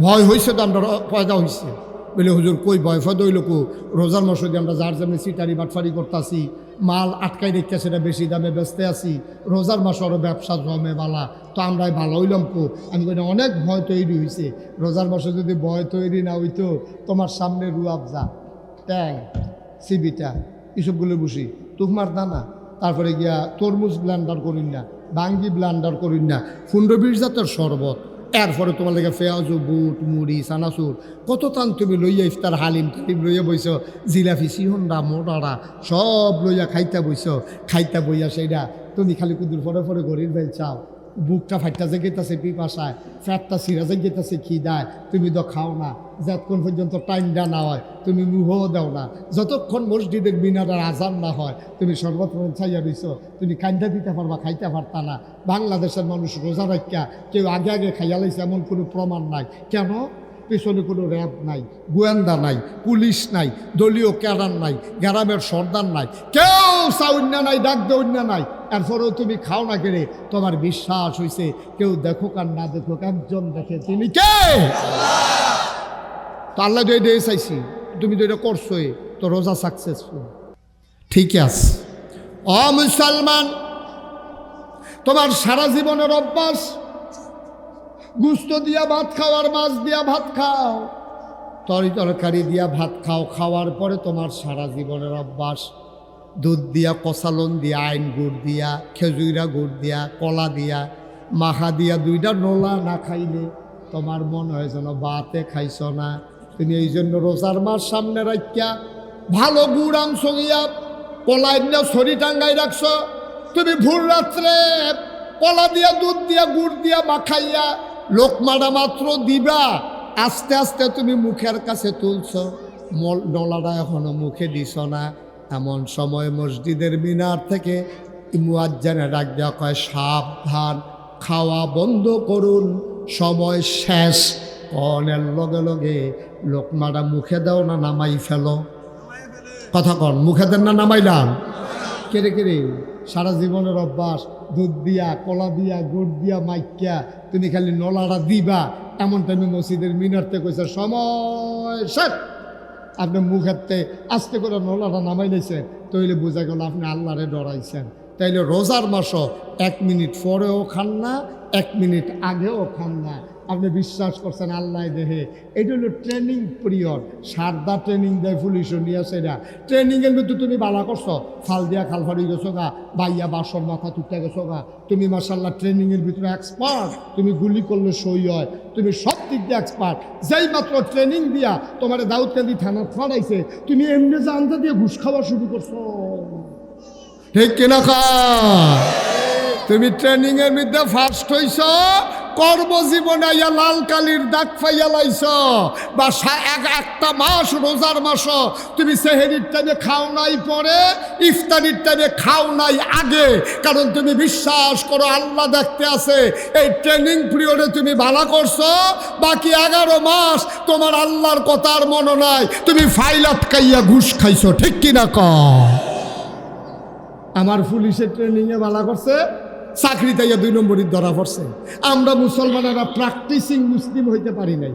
ভয় হয়েছে তো আমরা পয়দা হয়েছে বলে হুজুর কই ভয় ফয়দা হইল কো? রোজার মসজিদে আমরা যার যেমনি সিটারি বাটফারি করতেছি, মাল আটকাই রেখে সেটা বেশি দামে বেচতে আসি, রোজার মাস আরও ব্যবসা জমে বালা, তো আমরাই ভালো হইলাম কো? আমি কই অনেক ভয় তৈরি হয়েছে। রোজার মাসে যদি ভয় তৈরি না হইতো, তোমার সামনে রুয়াবজা, ট্যাং, সিবিটা, এসবগুলো বসি, তুকমার দানা, তারপরে গিয়া তরমুজ ব্লান্ডার করিন না, বাঙ্গি ব্লান্ডার করিন না, 15-20 জাতের শরবত, এরপরে তোমার লেগে পেঁয়াজু, বুট, মুড়ি, চানাচুর, কত টান তুমি লইয়া ইফতার হালিম টালিম লইয়া বইছ, জিলাপি, সিহন্ডা, মোটারা সব লইয়া খাইতা বইয়া সেইটা তুমি খালি কুদুর পরে গরির বেল চাও। বুকটা ফাইটা জেগেতেছে পিপাসায়, ফ্যাটটা সিরা জেগেতেছে খিদায়, তুমি তো খাও না। যতক্ষণ পর্যন্ত টাইমটা না হয় তুমি মুহও দাও না। যতক্ষণ মসজিদের মিনারের আজান না হয় তুমি সর্বত্র ছাইয়া রইছ, তুমি কান্দা দিতে পারবা, খাইতে পারতা না। বাংলাদেশের মানুষ রোজা রাখা কেউ আগে খাইয়া লাইছে এমন কোনো প্রমাণ নাই। কেন? পেছনে কোনো র্যাব নাই, গোয়েন্দা নাই, পুলিশ নাই, দলীয় ক্যাডার নাই, গ্রামের সর্দার নাই, কেউ চাউন্যা নাই, ডাক দেউন্যা নাই। এরপরেও তুমি খাও না কেড়ে, তোমার বিশ্বাস হয়েছে কেউ দেখুক আর না দেখুক একজন দেখে, তিনি কে? তো আল্লাহ তো এটা চাইছি, তুমি তো এটা করছোই, তো রোজা সাকসেসফুল। ঠিক আছে ও মুসলমান, তোমার সারা জীবনের অভ্যাস গুস্ত দিয়া ভাত খাও আর মাছ দিয়া ভাত খাও, তরকারি দিয়া ভাত খাও, খাওয়ার পরে তোমার সারা জীবনের অভ্যাস দুধ দিয়া, কচালন দিয়া, আইন গুড় দিয়া, খেজুরা গুড় দিয়া, কলা দিয়া, মাখা দিয়া 2টা নোলা না খাইলে তোমার মন হয় যেন বাতে খাইছ না। তুমি এই জন্য রোজার মাস সামনে রাখিয়া ভালো গুড় আনছ গিয়া, কলা দিয়া ছড়ি টাঙ্গাই রাখছ। তুমি ভোর রাত্রে কলা দিয়া, দুধ দিয়া, গুড় দিয়া মাখাইয়া লোকমাটা মাত্র দিবা, আস্তে আস্তে তুমি মুখের কাছে তুলছ, নলাটা এখনো মুখে দিছ না। এমন সময় মসজিদের মিনার থেকে মুয়াজ্জিনে ডাক দেওয়া কয়, সাবধান, খাওয়া বন্ধ করুন, সময় শেষ। কনের লগে লগে লোকমাটা মুখে দাও না নামাই ফেলো? কথা কন, মুখে দেন না নামাইলাম? কেড়ে কেড়ে সারা জীবনের অভ্যাস, দুধ দিয়া, কলা দিয়া, গুড় দিয়া মাইকিয়া তুমি খালি নলাটা দিবা। এমন টাইমে মসজিদের মিনারতে কইছে সময় শেষ, আপনি মুখেরতে আস্তে করে নলাটা নামাই নিয়েছেন, তৈলে বোঝা গেল আপনি আল্লাহরে ডরাইছেন। তাইলে রোজার মাসও 1 মিনিট পরেও খান না, 1 মিনিট আগেও খান না। আপনি বিশ্বাস করছেন আল্লাহ দেহে? এটা হলো ট্রেনিং পিরিয়ড। সারদা ট্রেনিং দেয় পুলিশও নিয়ে আসে না। ট্রেনিংয়ের মধ্যে তুমি বালা করছো, ফাল দিয়া খাল ফাড়ি গেছো গা, বাইয়া বাসন মাথা তুটতে গেছো গা, তুমি মাশাল্লাহ ট্রেনিংয়ের ভিতরে এক্সপার্ট। তুমি গুলি করলে সই হয়, তুমি সব দিক দিয়ে এক্সপার্ট। যেই মাত্র ট্রেনিং দিয়া তোমার দাউদকান্দি থানা ফাড়াইছে, তুমি এমনি জানতে দিয়ে ঘুষ খাওয়া শুরু করছো। ঠিক কিনা কা? তুমি ট্রেনিংয়ের মধ্যে ফার্স্ট হইছ, কর্মজীবনে আইয়া লাল কালির দাগ ফাইয়া লাইছ। বা একটা মাস, রোজার মাস তুমি সেহেরির টাইমে খাও নাই পরে, ইফতারির টাইমে খাও নাই আগে, কারণ তুমি বিশ্বাস করো আল্লাহ দেখতে আছে। এই ট্রেনিং পিরিয়ডে তুমি ভালো করছো, বাকি 11 মাস তোমার আল্লাহর কথার মনে নাই, তুমি ফাইল আটকাইয়া ঘুষ খাইছো। ঠিক কিনা ক? আমার পুলিশের ট্রেনিংয়ে ভালো করছে, চাকরি তাইয়া 2 নম্বরই ধরা পড়ছে। আমরা মুসলমানেরা প্র্যাকটিসিং মুসলিম হইতে পারি নাই,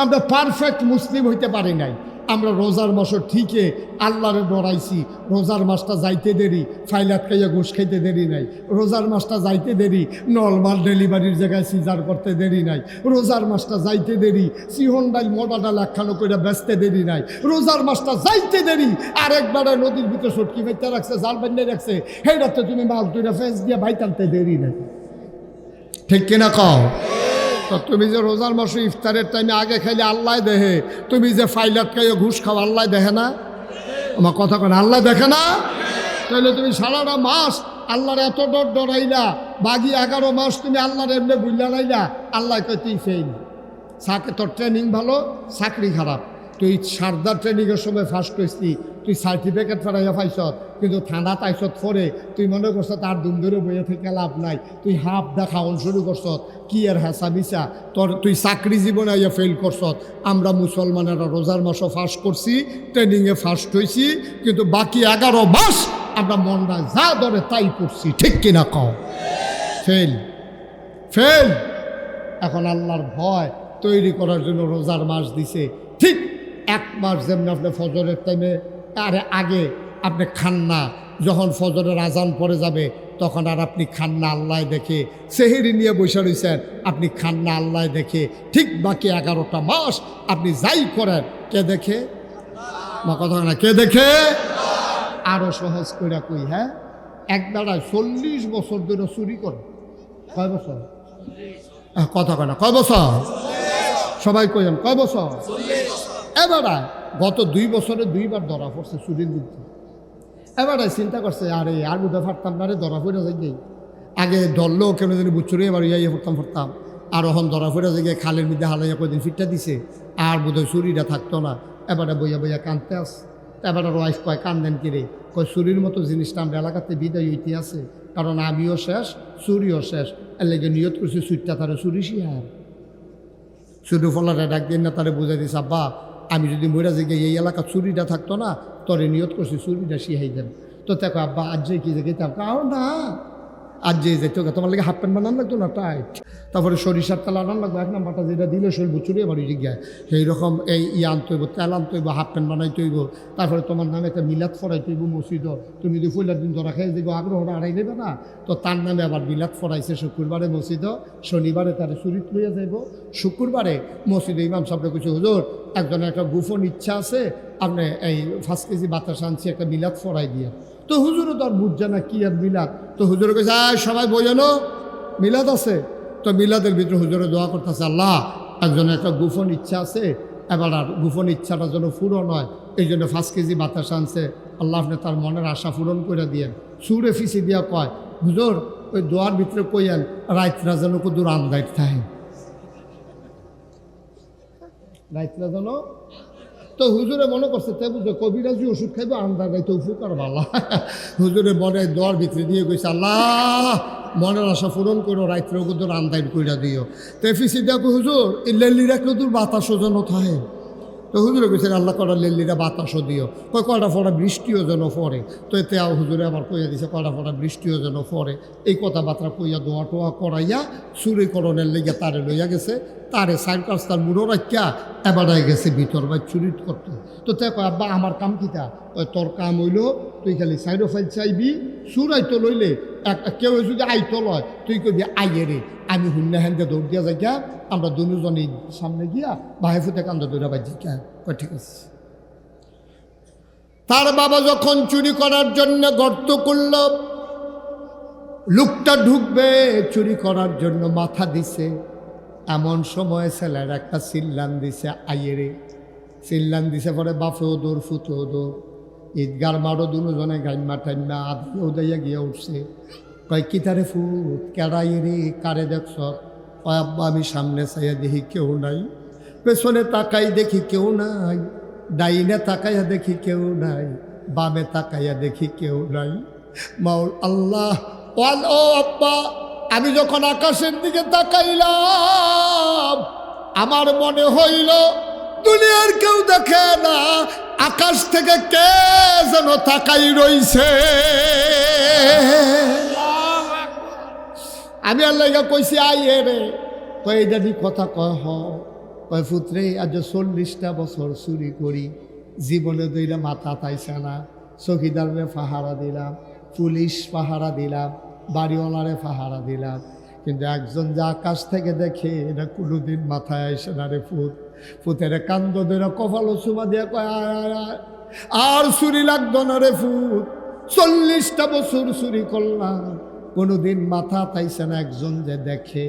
আমরা পারফেক্ট মুসলিম হইতে পারি নাই। আমরা রোজার মাসও ঠিকই আল্লাহরে ডরাইছি। রোজার মাসটা যাইতে দেরি, ফাইলাত খাইয়া ঘুষ খাইতে দেরি নাই। রোজার মাসটা যাইতে দেরি, নর্মাল ডেলিভারির জায়গায় সিজার করতে দেরি নাই। রোজার মাসটা যাইতে দেরি, সিহন ডাইল মোটা ডাল একখানো করে বেচতে দেরি নাই। রোজার মাসটা যাইতে দেরি, আরেকবারে নদীর ভিতরে সটকি ভাইতে রাখছে, জাল বান্ধিয়ে রাখছে, সেই রাতে তুমি মাল তুইরা ফেঁস দিয়ে ভাই টানতে দেরি নাই। ঠিক কিনা কও? তো তুমি যে রোজার মাসে ইফতারের টাইমে আগে খাইলে আল্লাহ দেহে, তুমি যে ফাইলাত খাইয়ে ঘুষ খাও আল্লাহ দেখে না? আমার কথা কেন, আল্লাহ দেখে না? তাহলে তুমি সারাটা মাস আল্লাহর এত ডরাইলা, বাকি 11 মাস তুমি আল্লাহর এমনি বুঝলা নাইলা, আল্লাহ কয় তুই ফেল। তোর ট্রেনিং ভালো, চাকরি খারাপ। তুই সারদার ট্রেনিংয়ের সময় ফার্স্ট হয়েছি, তুই সার্টিফিকেট ফেরাইয়া পাইছ, কিন্তু থানা তাইছত পরে তুই মনে করছ তার দুম ধরে বইয়ে থেকে লাভ নাই, তুই হাফ দেখা শুরু করছ। কি এর হেসা মিশা তোর, তুই চাকরি জীবনে আইয়া ফেল করছ। আমরা মুসলমানেরা রোজার মাসও ফার্স্ট করছি, ট্রেনিংয়ে ফার্স্ট হয়েছি, কিন্তু বাকি 11 মাস আমরা মনটা যা ধরে তাই করছি। ঠিক কিনা কও? Fail fail. এখন আল্লাহর ভয় তৈরি করার জন্য রোজার মাস দিছে। ঠিক 1 মাস যেমন আপনি ফজরের টাইমে আগে আপনি খান না, যখন ফজরের আজান পড়ে যাবে তখন আর আপনি খান না, আল্লাহ দেখে। সেহেরি নিয়ে বসে রয়েছেন, আপনি খান না, আল্লাহ দেখে। ঠিক বাকি 11টা মাস আপনি যাই করেন, কে দেখে? বা কথা না, কে দেখে? আরো সহজ করে কই, হ্যাঁ, এক দাঁড়ায় 40 বছর ধরে চুরি করে। কয় বছর? কথা কয় না, কয় বছর? সবাই কইেন কয় বছর? এবারে গত 2 বছরে 2বার ধরা পড়ছে চুরির বিরুদ্ধে। এবারে চিন্তা করছে, আরে আর বুঝতে পারতাম না রে, ধরা পড়ে যাই। আগে ধরলেও কেন জানি বুঝছুরে, এবার ইয়ে পড়তাম। আর ওখান ধরা পড়ে যাই, খালের মধ্যে হালাইয়া কদিন ফিটটা দিছে, আর বোধহয় চুরিটা থাকতো না। এবারে বইয়া বইয়া কানতে আস। এবারে ওয়াইফ কয়, কান্দেন কিরে? কয়, চুরির মতো জিনিসটা আমরা এলাকাতে বিদায় হইতে আছে, কারণ আমিও শেষ, চুরিও শেষ। এর লেগে নিয়ত করছি চুরটা তারা চুরি শিহার। শুধু ফলাটা ডাক দিন না, তারা বুঝাই দিস, আব্বা আমি যদি মরা জেগে এই এলাকা চুরিটা থাকতো না, তোরে নিয়ত করছি চুরিটা শিহাই দেন। তো দেখো আব্বা আজ যে কি যে গেতাম, কাও না আজ যে যেত, তোমার লাগে হাফ প্যান্ট বানান লাগতো না টাইট, তারপরে সরিষার তেল আনান লাগবে, 1 নাম্বারটা যেটা দিলে শরীর বুচুরি এবার জিজ্ঞায় সেই রকম এই আনতে হইব, তেল আনতে হইব, হাফ প্যান্ট বানাইতে হইব, তারপরে তোমার নামে একটা মিলাদ ফরাইতে হইব মসজিদ। তুমি যদি পয়লার দিন ধরা খাই দেখবো আগ্রহটা আড়াই নেবে না, তো তার নামে আবার মিলাদ ফরাইছে শুক্রবারে মসজিদ, শনিবারে তার চুরিত লইয়া যাইব, শুক্রবারে মসজিদে ইমাম সাহেবরা কিছু হুজুর একজনের একটা গোপন ইচ্ছা আছে, আপনি এই 5 কেজি বাতাস আনছি, একটা মিলাদ ফরাই দিয়ে তো হুজুরও তো আর বুঝছে না কি আর মিলাদ। তো হুজুরে কইছে সবাই বোঝানো মিলাদ আছে। তো মিলাদের ভিতরে হুজুরে দোয়া করতেছে, আল্লাহ একজনের একটা গোপন ইচ্ছা আছে, এবার আর গোপন ইচ্ছাটা যেন পূরণ হয়, এই জন্য 5 কেজি বাতাস আনছে, আল্লাহ আপনি তার মনের আশা পূরণ করে দিয়েন। সুরে ফিসি দিয়া কয়, হুজুর ওই দোয়ার ভিতরে কইয়েন রাইতরা যেন কদূর আন্দাইট থাকে, রাইতরা যেন। তো হুজুরে মনে করছে তে বুঝে কবিরাজি ওষুধ খাইবে আন্দার গাইতে উপকার ভালো। হুজুরে মনে দোয়ার ভিতরে দিয়ে কইছে, আল্লাহ মনের আশা পূরণ করো, রাইত্রে কদূর আন্দাইট কইরা দিও। তো ফিসি দেখো হুজুর এই লেলিরা কদূর বাতাসও যেন থাকে। তো হুজুরে কইছে আল্লাহ কটা লেলিরা বাতাসও দিও, কয়টা ফোটা বৃষ্টিও যেন পড়ে। তো এতে হুজুরে আবার কইয়া দিছে কয়টা ফোটা বৃষ্টিও যেন পড়ে। এই কথাবার্তা কইয়া দোয়া টোয়া করাইয়া চুরিকরণের লেগে তারে লইয়া গেছে, তারে সাইড কাস্তার মুড়ো রাখিয়া এবারে গেছে ভিতর বা চুরি করতে। তো তে কয় আব্বা আমার কাম কিতা? তোর কাম হইল তুই খালি সাইডো ফাইল চাইবি, সুরাইতো লইলে একটা কেউ যদি আইতো লয় তুই কবি আইয়ে রে, আমি হুন্না হ্যান্ডে দৌড় দিয়া যাই গা, আমরা দুজনই সামনে গিয়া ভাই ফুটে কান্দা দৌড়া বাজি কা। ঠিক আছে। তার বাবা যখন চুরি করার জন্য গর্ত করল, লোকটা ঢুকবে চুরি করার জন্য মাথা দিছে, এমন সময় ছেলের একটা চিল্লান দিছে আইয়ে রে। চিল্লান দিছে পরে বাপেও দৌড় ফুতেও দৌড়, ঈদগার মারো দুজনে গাইমা টাইমা আদিও দাইয়া গিয়া উঠছে। কয় কিতারে ফুট কেড়াই রে, কারে দেখছ? কয় আব্বা আমি সামনে চাইয়া দেখি কেউ নাই, পেছনে তাকাই দেখি কেউ নাই, ডাইনে তাকাইয়া দেখি কেউ নাই, বামে তাকাইয়া দেখি কেউ নাই। মাওল আল্লাহ ও আব্বা, আমি যখন আকাশের দিকে তাকাইলাম আমার মনে হইল দুনিয়ার কেউ দেখে না, আকাশ থেকে কে যেন তাকাই রইছে। আমি আল্লাহ কইছি আইয়ে রে। কয় এই দাদি কথা কয় কয় পুত্রে আজ 40টা বছর চুরি করি, জীবনে দইরা মাথা তাইছে না, চৌকিদারে পাহারা দিলাম, পুলিশ পাহারা দিলাম, বাড়িওয়ালারে পাহারা দিলাম, কিন্তু একজন যে আকাশ থেকে দেখে এটা কোনোদিন মাথায় আসে না রে ফুট। ফুতের কান্দ ধরে কপালো চুমা দিয়ে কয় আর চুরি লাগতো না রে ফুট, 40টা বছর চুরি করলাম, কোনোদিন মাথা তাইছে না। একজন যে দেখে,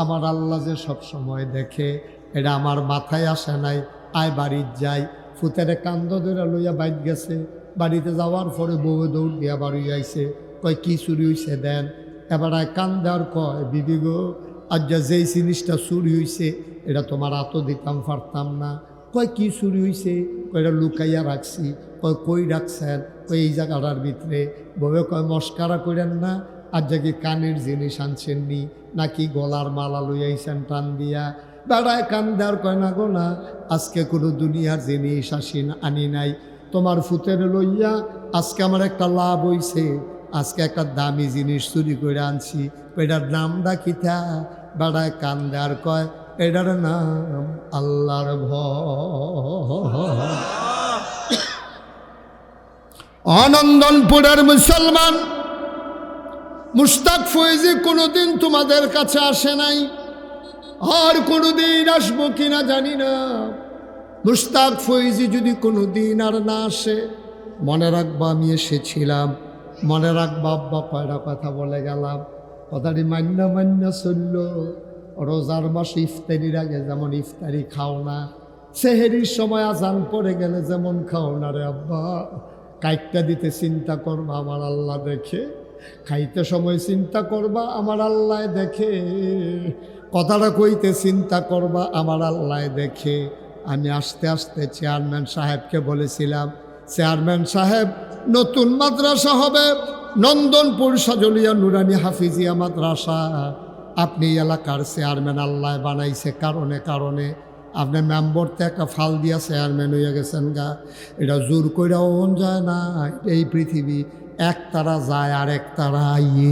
আমার আল্লাহ যে সব সময় দেখে, এটা আমার মাথায় আসে নাই। আয় বাড়ির যাই। ফুতের কান্দ ধরে লইয়া বাইর গেছে। বাড়িতে যাওয়ার পরে বউ দৌড় দিয়া বাড়ি আইছে। কয় কি চুরি হইছে দেন। এবার কান্দার কয় বিবি গো আজ যেই জিনিসটা চুরি হইছে এটা তোমার আতো দিতাম পারতাম না। কয় কি চুরি হইছে? কয় এটা লুকাইয়া রাখছি। কয় কই রাখছেন? কয় এই জায়গাটার ভিতরে। বউয়ে কয় মস্কারা করেন না, আজ কি কানের জিনিস আনছেননি নাকি গলার মালা লইয়াইছেন টান দিয়া? বেড়ায় কান দেওয়ার কয় না গো না, আজকে কোনো দুনিয়ার জিনিস আনি নাই, তোমার ফুতের লইয়া আজকে আমার একটা লাভ হইছে, আজকে একটা দামি জিনিস চুরি করে আনছি। এটার নামটা কিতা? বেড়ায় কান দেওয়ার কয় এটার নাম আল্লাহর ভয়। অনন্দনপুরের মুসলমান মুশতাক ফয়েজি কোনোদিন তোমাদের কাছে আসে নাই, আর কোনোদিন আসবো কিনা জানি না। মুশতাক ফয়েজি যদি কোনোদিন আর না আসে, মনে রাখবা আমি এসেছিলাম, মনে রাখবা আব্বা কয়টা কথা বলে গেলাম, কথাটি মান্না চলল। রোজার মাসে ইফতারির আগে যেমন ইফতারি খাও না, সেহেরির সময় আজান পড়ে গেলে যেমন খাও না রে আব্বা। কাইটটা দিতে চিন্তা করবা আমার আল্লাহ দেখে, খাইতে সময় চিন্তা করবা আমার আল্লাহ দেখে, কথাটা কইতে চিন্তা করবা আমার আল্লাহ দেখে। আমি আস্তে আস্তে চেয়ারম্যান সাহেবকে বলেছিলাম, চেয়ারম্যান সাহেব নতুন মাদ্রাসা হবে নন্দনপুর সাজলিয়া নুরানি হাফিজিয়া মাদ্রাসা, আপনি এলাকার চেয়ারম্যান আল্লাহ বানাইছে কারণে আপনি মেম্বরতে একটা ফাল দিয়া চেয়ারম্যান হইয়া গেছেন গা। এটা জোর কইরা ওন যায় না, এই পৃথিবী এক তারা যায় আর এক তারা আইয়ে।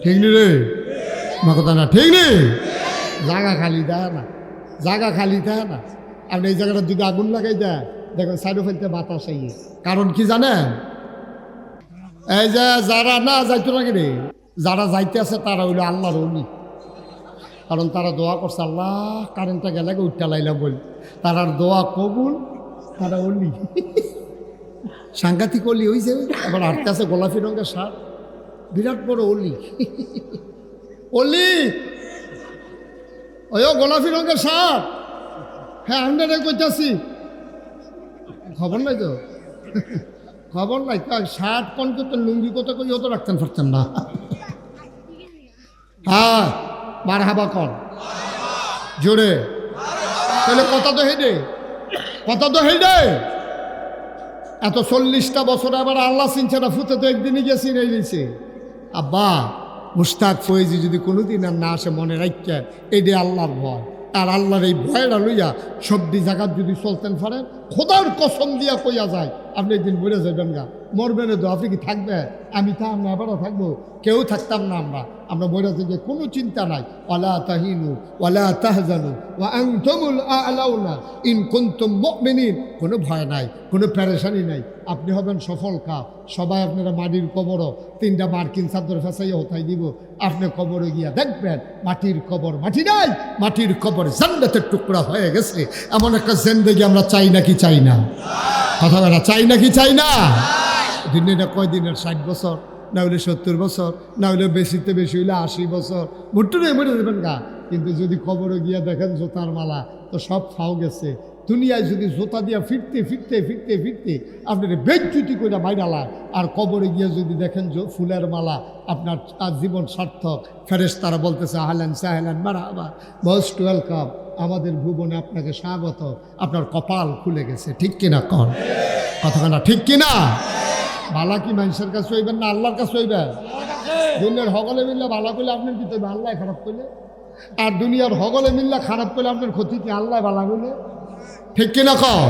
ঠিক নি রে মা কথা না? ঠিক নেই? জায়গা খালি দেয় না, জায়গা খালি দেয় না। আপনি এই জায়গাটা যদি আগুন লাগাই দেয় দেখেন সাইডে ফেলতে বাতাস আইয়ে। কারণ কি জানেন? এই যে যারা না যাইতো নাকি রে, যারা যাইতে আছে তারা হইলো আল্লাহর ওলি। কারণ তারা দোয়া করছে আল্লাহ কারেন্টটা গেলে উঠতে লাইলাম বলি, তারার দোয়া কবুল, তারা ওলি। সাংঘাতিক অলি হয়েছে। আবার হাঁটতে আছে গোলাপি রঙের শার্ট, বিরাট বড় অলি। অলি ওই গোলাপি রঙের শার্ট, হ্যাঁ আমরা কইতাছি, খবর নাই তো, খবর নাই। শার্ট কোন করতেন, লুঙ্গি কত কই অত রাখতেন পারতেন না। হ্যাঁ মারহাবা কর জোরে, তাহলে কথা তো হেডে, কথা তো হেডে। এত 40টা বছর আবার আল্লাহ চিনছে না, ফুতে তো একদিনই গিয়ে চিনে নিয়েছে। আব্বা মুস্তাক ফয়েজি যদি কোনোদিন আর না আসে, মনে রাখছেন এইটাই আল্লাহর ভয়। আর আল্লাহর এই ভয়টা লইয়া সবদি জায়গার যদি চলতেন পারেন, খোদার কসম দিয়া কইয়া যায় আপনি একদিন বেড়ে যাবেন গা, মরবেন তো। আপনি কি থাকবে? আমি তা আমরা আবারও থাকবো, কেউ থাকতাম না। আমরা বইরা থেকে কোনো চিন্তা নাই। ওয়ালা তাহিনু ওয়ালা তাহজানু ওয়া আনতুমুল আ'লাউনা ইন কুনতুম মুমিনিন। কোনো ভয় নাই, কোনো পেরেশানি নাই। আপনি হবেন সফল কাপ। সবাই আপনারা মাটির কবরও 3টা মার্কিন চাদর ফেসাইয়া হতাই দিব। আপনি কবরে গিয়া দেখবেন মাটির কবর মাটি নাই, মাটির কবর জান্নাতের টুকরা হয়ে গেছে। এমন একটা জিন্দেগি আমরা চাই নাকি চাই না? কথা বলা চাই নাকি চাই না? দিনটা কয়দিনের, 60 বছর না হলে 70 বছর, না হলে বেশিতে বেশি হইলে 80 বছর, মুট্টুরে মরে দেবেন গা। কিন্তু যদি কবরে গিয়া দেখেন জোতার মালা, তো সব ফাও গেছে। দুনিয়ায় যদি জোতা দিয়া ফিরতে ফিরতে ফিরতে ফিরতে আপনার বেজ্জুতি করে বাইরালায়, আর কবরে গিয়া যদি দেখেন ফুলের মালা, আপনার জীবন সার্থক। ফেরেশতারা বলতেছে আহলান সাহলান মারহাবা, মোস্ট ওয়েলকাম, আমাদের ভুবনে আপনাকে স্বাগত, আপনার কপাল খুলে গেছে। ঠিক কিনা কন কথাখানা, ঠিক কিনা? বালা কি মানুষের কাছে হইবেন না আল্লাহর কাছে হইবেন? দুনিয়ার হগলে মিললে ভালো করলে আপনার কি তৈবে, আল্লাহ খারাপ করলে? আর দুনিয়ার হগলে মিললে খারাপ করলে আপনার ক্ষতি কি, আল্লাহ ভালো করলে? ঠিক কিনা কও?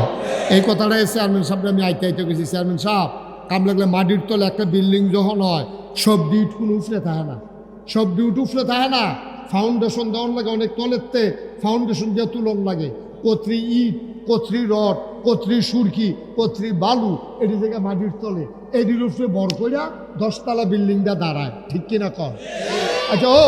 এই কথাটা চেয়ারম্যান সাহেব আমি আইতে গেছি। চেয়ারম্যান সাহেব, কাম লাগলে মাটির তলে একটা বিল্ডিং যখন হয়, সব ডিউট কোনো উফরে থাকে না, সব ডিউট উফরে থাকে না। ফাউন্ডেশন দেওয়ার লাগে অনেক তলেরতে, ফাউন্ডেশন দিয়ে তুলন লাগে। কতরি ইট, কতরি রড, কতরি সুরকি, কতরি বালু, এটি থেকে মাটির তলে, এটির উপরে বর কইরা 10 তলা বিল্ডিংটা দাঁড়ায়। ঠিক কিনা কর? আচ্ছা ও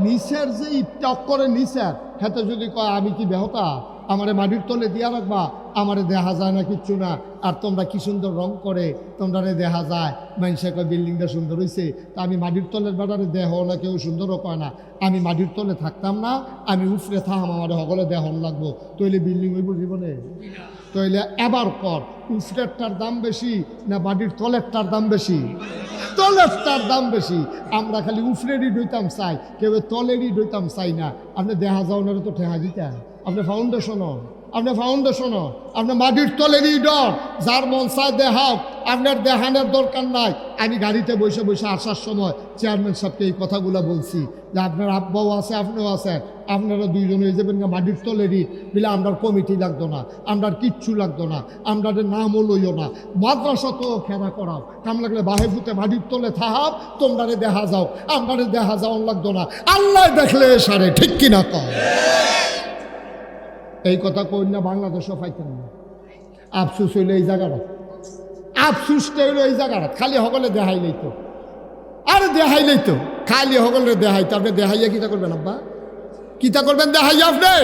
নিচের যে ইটটা করে নিচের, হাতে যদি কয় আমি কি বেহতা, আমারে মাটির তলে দিয়া রাখবা, আমারে দেখা যায় না কিচ্ছু না। আর তোমরা কি সুন্দর রং করে, তোমরা দেখা যায়, মানুষে কয় বিল্ডিংটা সুন্দর হয়েছে, তা আমি মাটির তলের বেড়ারে দেহ না, কেউ সুন্দরও কয় না। আমি মাটির তলে থাকতাম না, আমি উফরে থাম, আমার হগলে দেহন লাগবো, তৈলে বিল্ডিং হইব জীবনে? তৈলে এবার কর, উফরেরটার দাম বেশি না মাটির তলেরটার দাম বেশি? তলেরটার দাম বেশি। আমরা খালি উফরেরই ডইতাম চাই, কেউ তলেরই ডইতাম চাই না। আপনি দেখা যাও না তো ঠেহা দিতা, আপনি ফাউন্ডেশনও, আপনার ফাউন্ডেশনও, আপনার মাটির তলেরই ডর। যার মন চায় দেখাও, আপনার দেখানোর দরকার নাই। আমি গাড়িতে বসে বসে আসার সময় চেয়ারম্যান সাহেবকে এই কথাগুলো বলছি যে আপনার আব্বাও আছে, আপনিও আছেন, আপনারা দুইজন হয়ে যাবেন না মাটির তলেরই বিলে। আমরার কমিটি লাগতো না, আমরার কিচ্ছু লাগতো না, আমরাদের নামও লইও না। মাদ্রাসা তো খেলা করাও, কাম লাগলে বাহে ফুতে মাটির তলে থাহাব, তোমরারে দেখা যাও, আমরারে দেখা যাও লাগতো না। আল্লাহ দেখলে সারে, ঠিক কিনা কর? এই কথা কই না বাংলাদেশও পাইতেন না। আফসুস হইল এই জায়গাটা, আফসুসটা হইল এই জায়গাটা। খালি হগলে দেখাইলেই তো, আরে দেখাইলেই তো, খালি হগলে দেখাইতো। আপনি দেখাইয়া কিতা করবেন আব্বা? কিতা করবেন দেখাইয়া? আপনি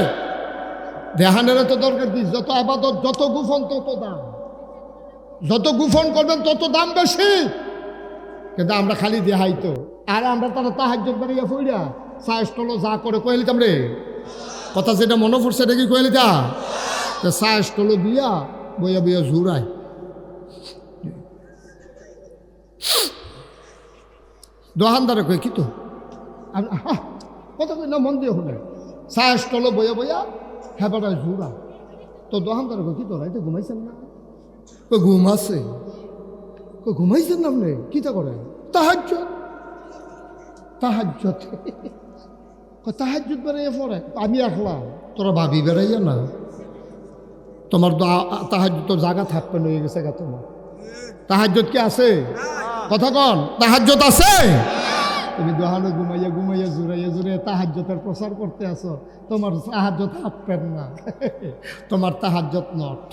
দেখানোর তো দরকার কি? যত আবাদত, যত গুফন তত দাম, যত গুফন করবেন তত দাম বেশি। কিন্তু আমরা খালি দেখাইতো, আর আমরা তারা তাহাজ্জুদ বাড়িয়া ফইরা সায়স্টলো যা করে কইলিতাম রে। কথা যেটা মনে পড়ছে এটা কি কইলিতা? সায়স্টলো দিয়া বইয়া বইয়া ঝুরায়। দোকানদারে কই কি তো কথা কই না, মন দিয়ে হলে সায়স্টলো বইয়া বইয়া হেবাটায় ঝুরা। তো দোকানদারে কই কি তো রাইতে ঘুমাইছেন না? কই ঘুম আছে। কই ঘুমাইছেন না আপনি? কিতা করে? তাহাজ্জুদ। তাহাজ্জুদ তাহাজ্জুদ বেড়াইয়া পড়ে। আমি একলাম, তোরা ভাবি বেড়াইয়া না, তোমার তাহাজ্জুদ তোর জায়গা থাকবে হয়ে গেছে গা। তোমার তাহাজ্জুদ কি আছে? কথা কন, তাহাজ্জুদ আছে? তুমি দোহানো ঘুমাইয়া ঘুমাইয়া জুড়াইয়া জুড়াইয়া তাহাজ্জুদের প্রচার করতে আসো, তোমার তাহাজ্জুদ হাঁটবেন না, তোমার তাহাজ্জুদ নট।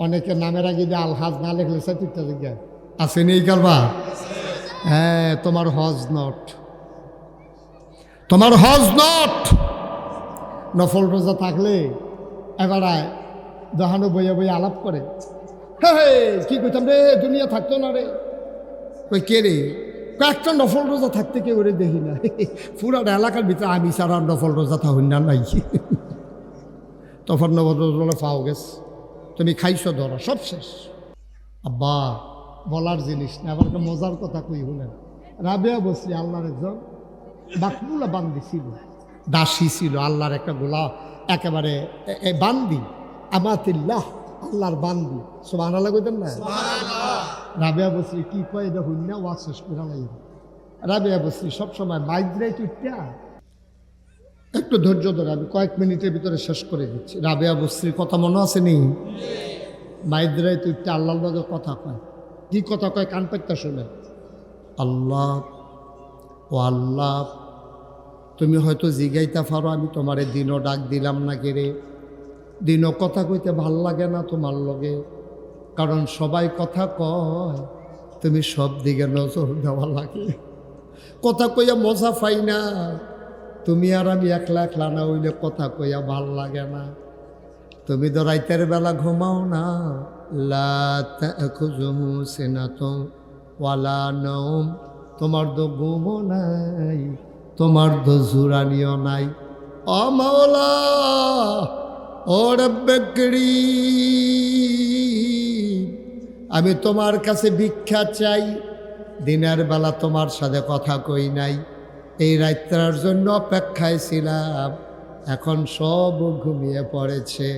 অনেকে নামের আগে যে আলহাজ না লেখলে সাইটটা জায়গায় আছে নেই কারবা। হ্যাঁ, তোমার হজ নট, তোমার হজ নট। নফল রোজা থাকলে এবারে দোহানো বইয়া বইয়া আলাপ করে, হ্যাঁ কি কইতাম রে, দুনিয়া থাকতো না রে। কই কে রে? কয়েকটা নফল রোজা থাকতে কেউ রে দেখি না। পুরাটা এলাকার ভিতরে আমি সারা নফল রোজা থাকুন না নাই। তখন নফল রোজা পাও গেছে, তুমি খাইছো ধরো, সব শেষ। আব্বা বলার জিনিস না, আবার একটা মজার কথা কই হলেন। রাবেয়া বসলি আল্লাহর একজন বাকমুলা বান্দি ছিল, দাসী ছিল, আল্লাহর একটা গোলা একেবারে বান্দি, আমাতিল্লাহ, আল্লাহর বান্দি। সুবহানাল্লাহ কইতেন না? রাবেয়া বসলি কি কয় এটা হইন না, ওয়াজ শেষ করে লাগবে। রাবেয়া বসলি সবসময় মাইজরাই টুইটা, একটু ধৈর্য ধরে আমি কয়েক মিনিটের ভিতরে শেষ করে দিচ্ছি। রাবেয়া বসলির কথা মনে আছে নি? মাইজরাই টুইটা আল্লাহর লগে কথা কয়। কি কথা কয় কান পাইতা শুনে? আল্লাহ ও আল্লাহ, তুমি হয়তো জিগাইতে পারো আমি তোমারে দিনও ডাক দিলাম না রে, দিনও কথা কইতে ভাল লাগে না তোমার লগে, কারণ সবাই কথা কয়, তুমি সব দিকে নজর দেওয়া লাগে, কথা কইয়া মজা পাই না। তুমি আর আমি একলা একলা না হইলে কথা কইয়া ভাল লাগে না। তুমি তো রাইতের বেলা ঘুমাও না, লা তাখুযুহু সিনাতুন ওয়ালা নাওম, তোমার তো ঘুমও নাই, তোমার তো জুরানিও নাই। ও মাওলা, ও রব্বে করিম, আমি তোমার কাছে ভিক্ষা চাই। দিনের বেলা তোমার সাথে কথা কই নাই, এই রাত্রার জন্য অপেক্ষায় ছিলাম, এখন সব ঘুমিয়ে পড়েছে।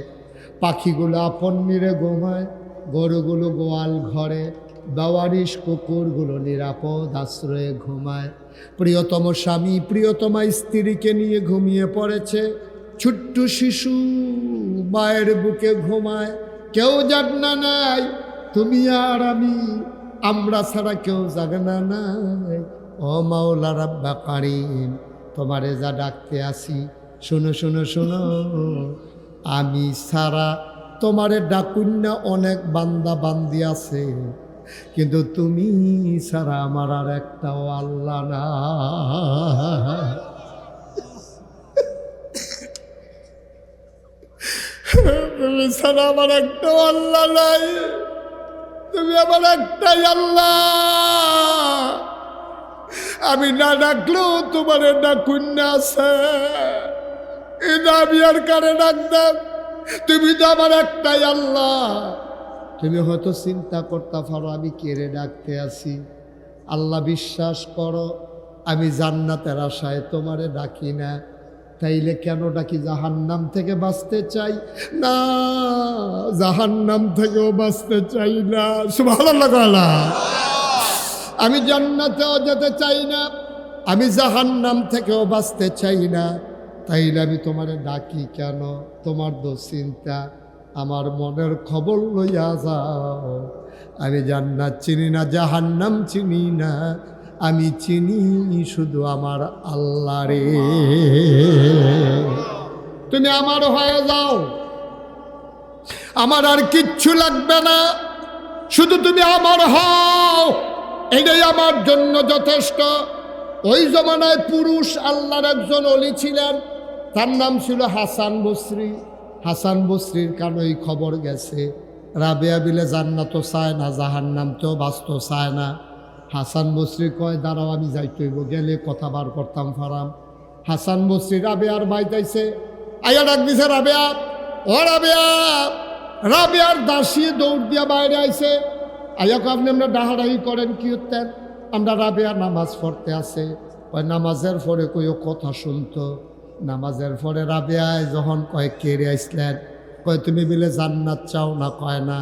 পাখিগুলো আপন নিরে ঘুমায়, গরুগুলো গোয়াল ঘরে, বেওয়ারিশ কুকুরগুলো নিরাপদ আশ্রয়ে ঘুমায়। প্রিয়তম স্বামী প্রিয়তমা স্ত্রীকে নিয়ে ঘুমিয়ে পড়েছে। ছোট্ট শিশু মায়ের বুকে ঘুমায়, কেউ জাগনা নাই, তুমি আর আমি, আমরা ছাড়া কেউ জাগনা নাই। ও মাওলা রাব্বা কারিম, তোমারে যা ডাকতে আসি, শোনো শোনো শোনো, আমি ছাড়া তোমারে ডাকুন না অনেক বান্দা বান্দি আছে, কিন্তু তুমি ছাড়া আমার আর একটাও আল্লাহ না। তুমি ছাড়া আমার একটাও আল্লাহ নাই, তুমি আমার একটাই আল্লাহ। আমি না ডাকলেও তোমার ডাকুন না আছে, এটা আমি আর কারে ডাকতাম? তুমি তো আমার একটাই আল্লাহ। তুমি হয়তো চিন্তা করতে পারো আমি কেড়ে ডাকতে আসি। আল্লাহ বিশ্বাস করো, আমি জান্নাতের আশায় তোমারে ডাকি না। তাইলে কেন ডাকি? জাহান্নাম থেকে বাঁচতে চাই না, জাহান্নাম থেকেও বাঁচতে চাই না। সুবহানাল্লাহ। আমি জান্নাতেও যেতে চাই না, আমি জাহান্নাম থেকেও বাঁচতে চাই না। তাইলে আমি তোমারে ডাকি কেন? তোমার তো চিন্তা, আমার মনের খবর লইয়া যাও। আমি জান্নাত চিনি না, জাহান্নাম চিনি না, আমি চিনি শুধু আমার আল্লাহ রে। তুমি আমার হয়ে যাও, আমার আর কিচ্ছু লাগবে না, শুধু তুমি আমার হও, এটাই আমার জন্য যথেষ্ট। ওই জমানায় পুরুষ আল্লাহর একজন ওলি ছিলেন, তার নাম ছিল হাসান বসরি। হাসান বসরির কানই খবর গেছে, রাবেয়া বিলে জান্নাতও চায় না, জাহান্নামতেও বাঁচতে চায় না। হাসান বসরি কয় দাঁড়াও, আমি যাইতে হইব, গেলে কথা বার করতাম ফারাম। হাসান বসরি রাবেয়ার বাইতাইছে, আয়া ডাক দিছে রাবেয়া, ও রাবেয়া। রাবেয়ার দাসী দৌড় দিয়া বাইরে আইছে, আয়া আপনি আমরা ডাহাডাহি করেন কি হতেন? আমরা রাবেয়া নামাজ পড়তে আছে, ওই নামাজের পরে কইও কথা শুনতো। নামাজের পরে রাবেয়ায় যখন কয় কেড়ে আইসলেন, কয় তুমি বিলে জান্নাত চাও না? কয় না।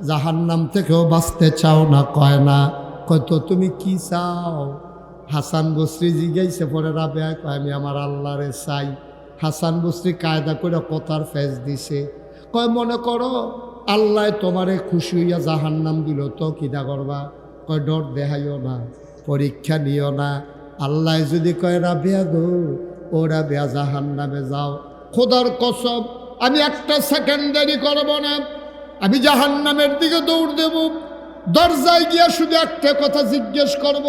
জাহান্নাম থেকেও বাঁচতে চাও না? কয় না। কয় তো তুমি কি চাও? হাসান বসরি জিজ্ঞাইছে, পরে রাবেয়ায় কয় আমি আমার আল্লাহরে চাই। হাসান বসরি কায়দা করে কথার ফেস দিছে, কয় মনে করো আল্লাহ তোমারে খুশি হইয়া জাহান্নাম দিল তো কিদা করবা? কয় ডর দেখাইও না, পরীক্ষা নিও না। আল্লাহ যদি কয় রাবেয়া গো, ও রাবেয়া জাহান্নামে যাও, খোদার কসম আমি একটা সেকেন্ড দেরি করব না, আমি জাহান্নামের দিকে দৌড় দেব। দরজায় গিয়া শুধু একটা কথা জিজ্ঞেস করব,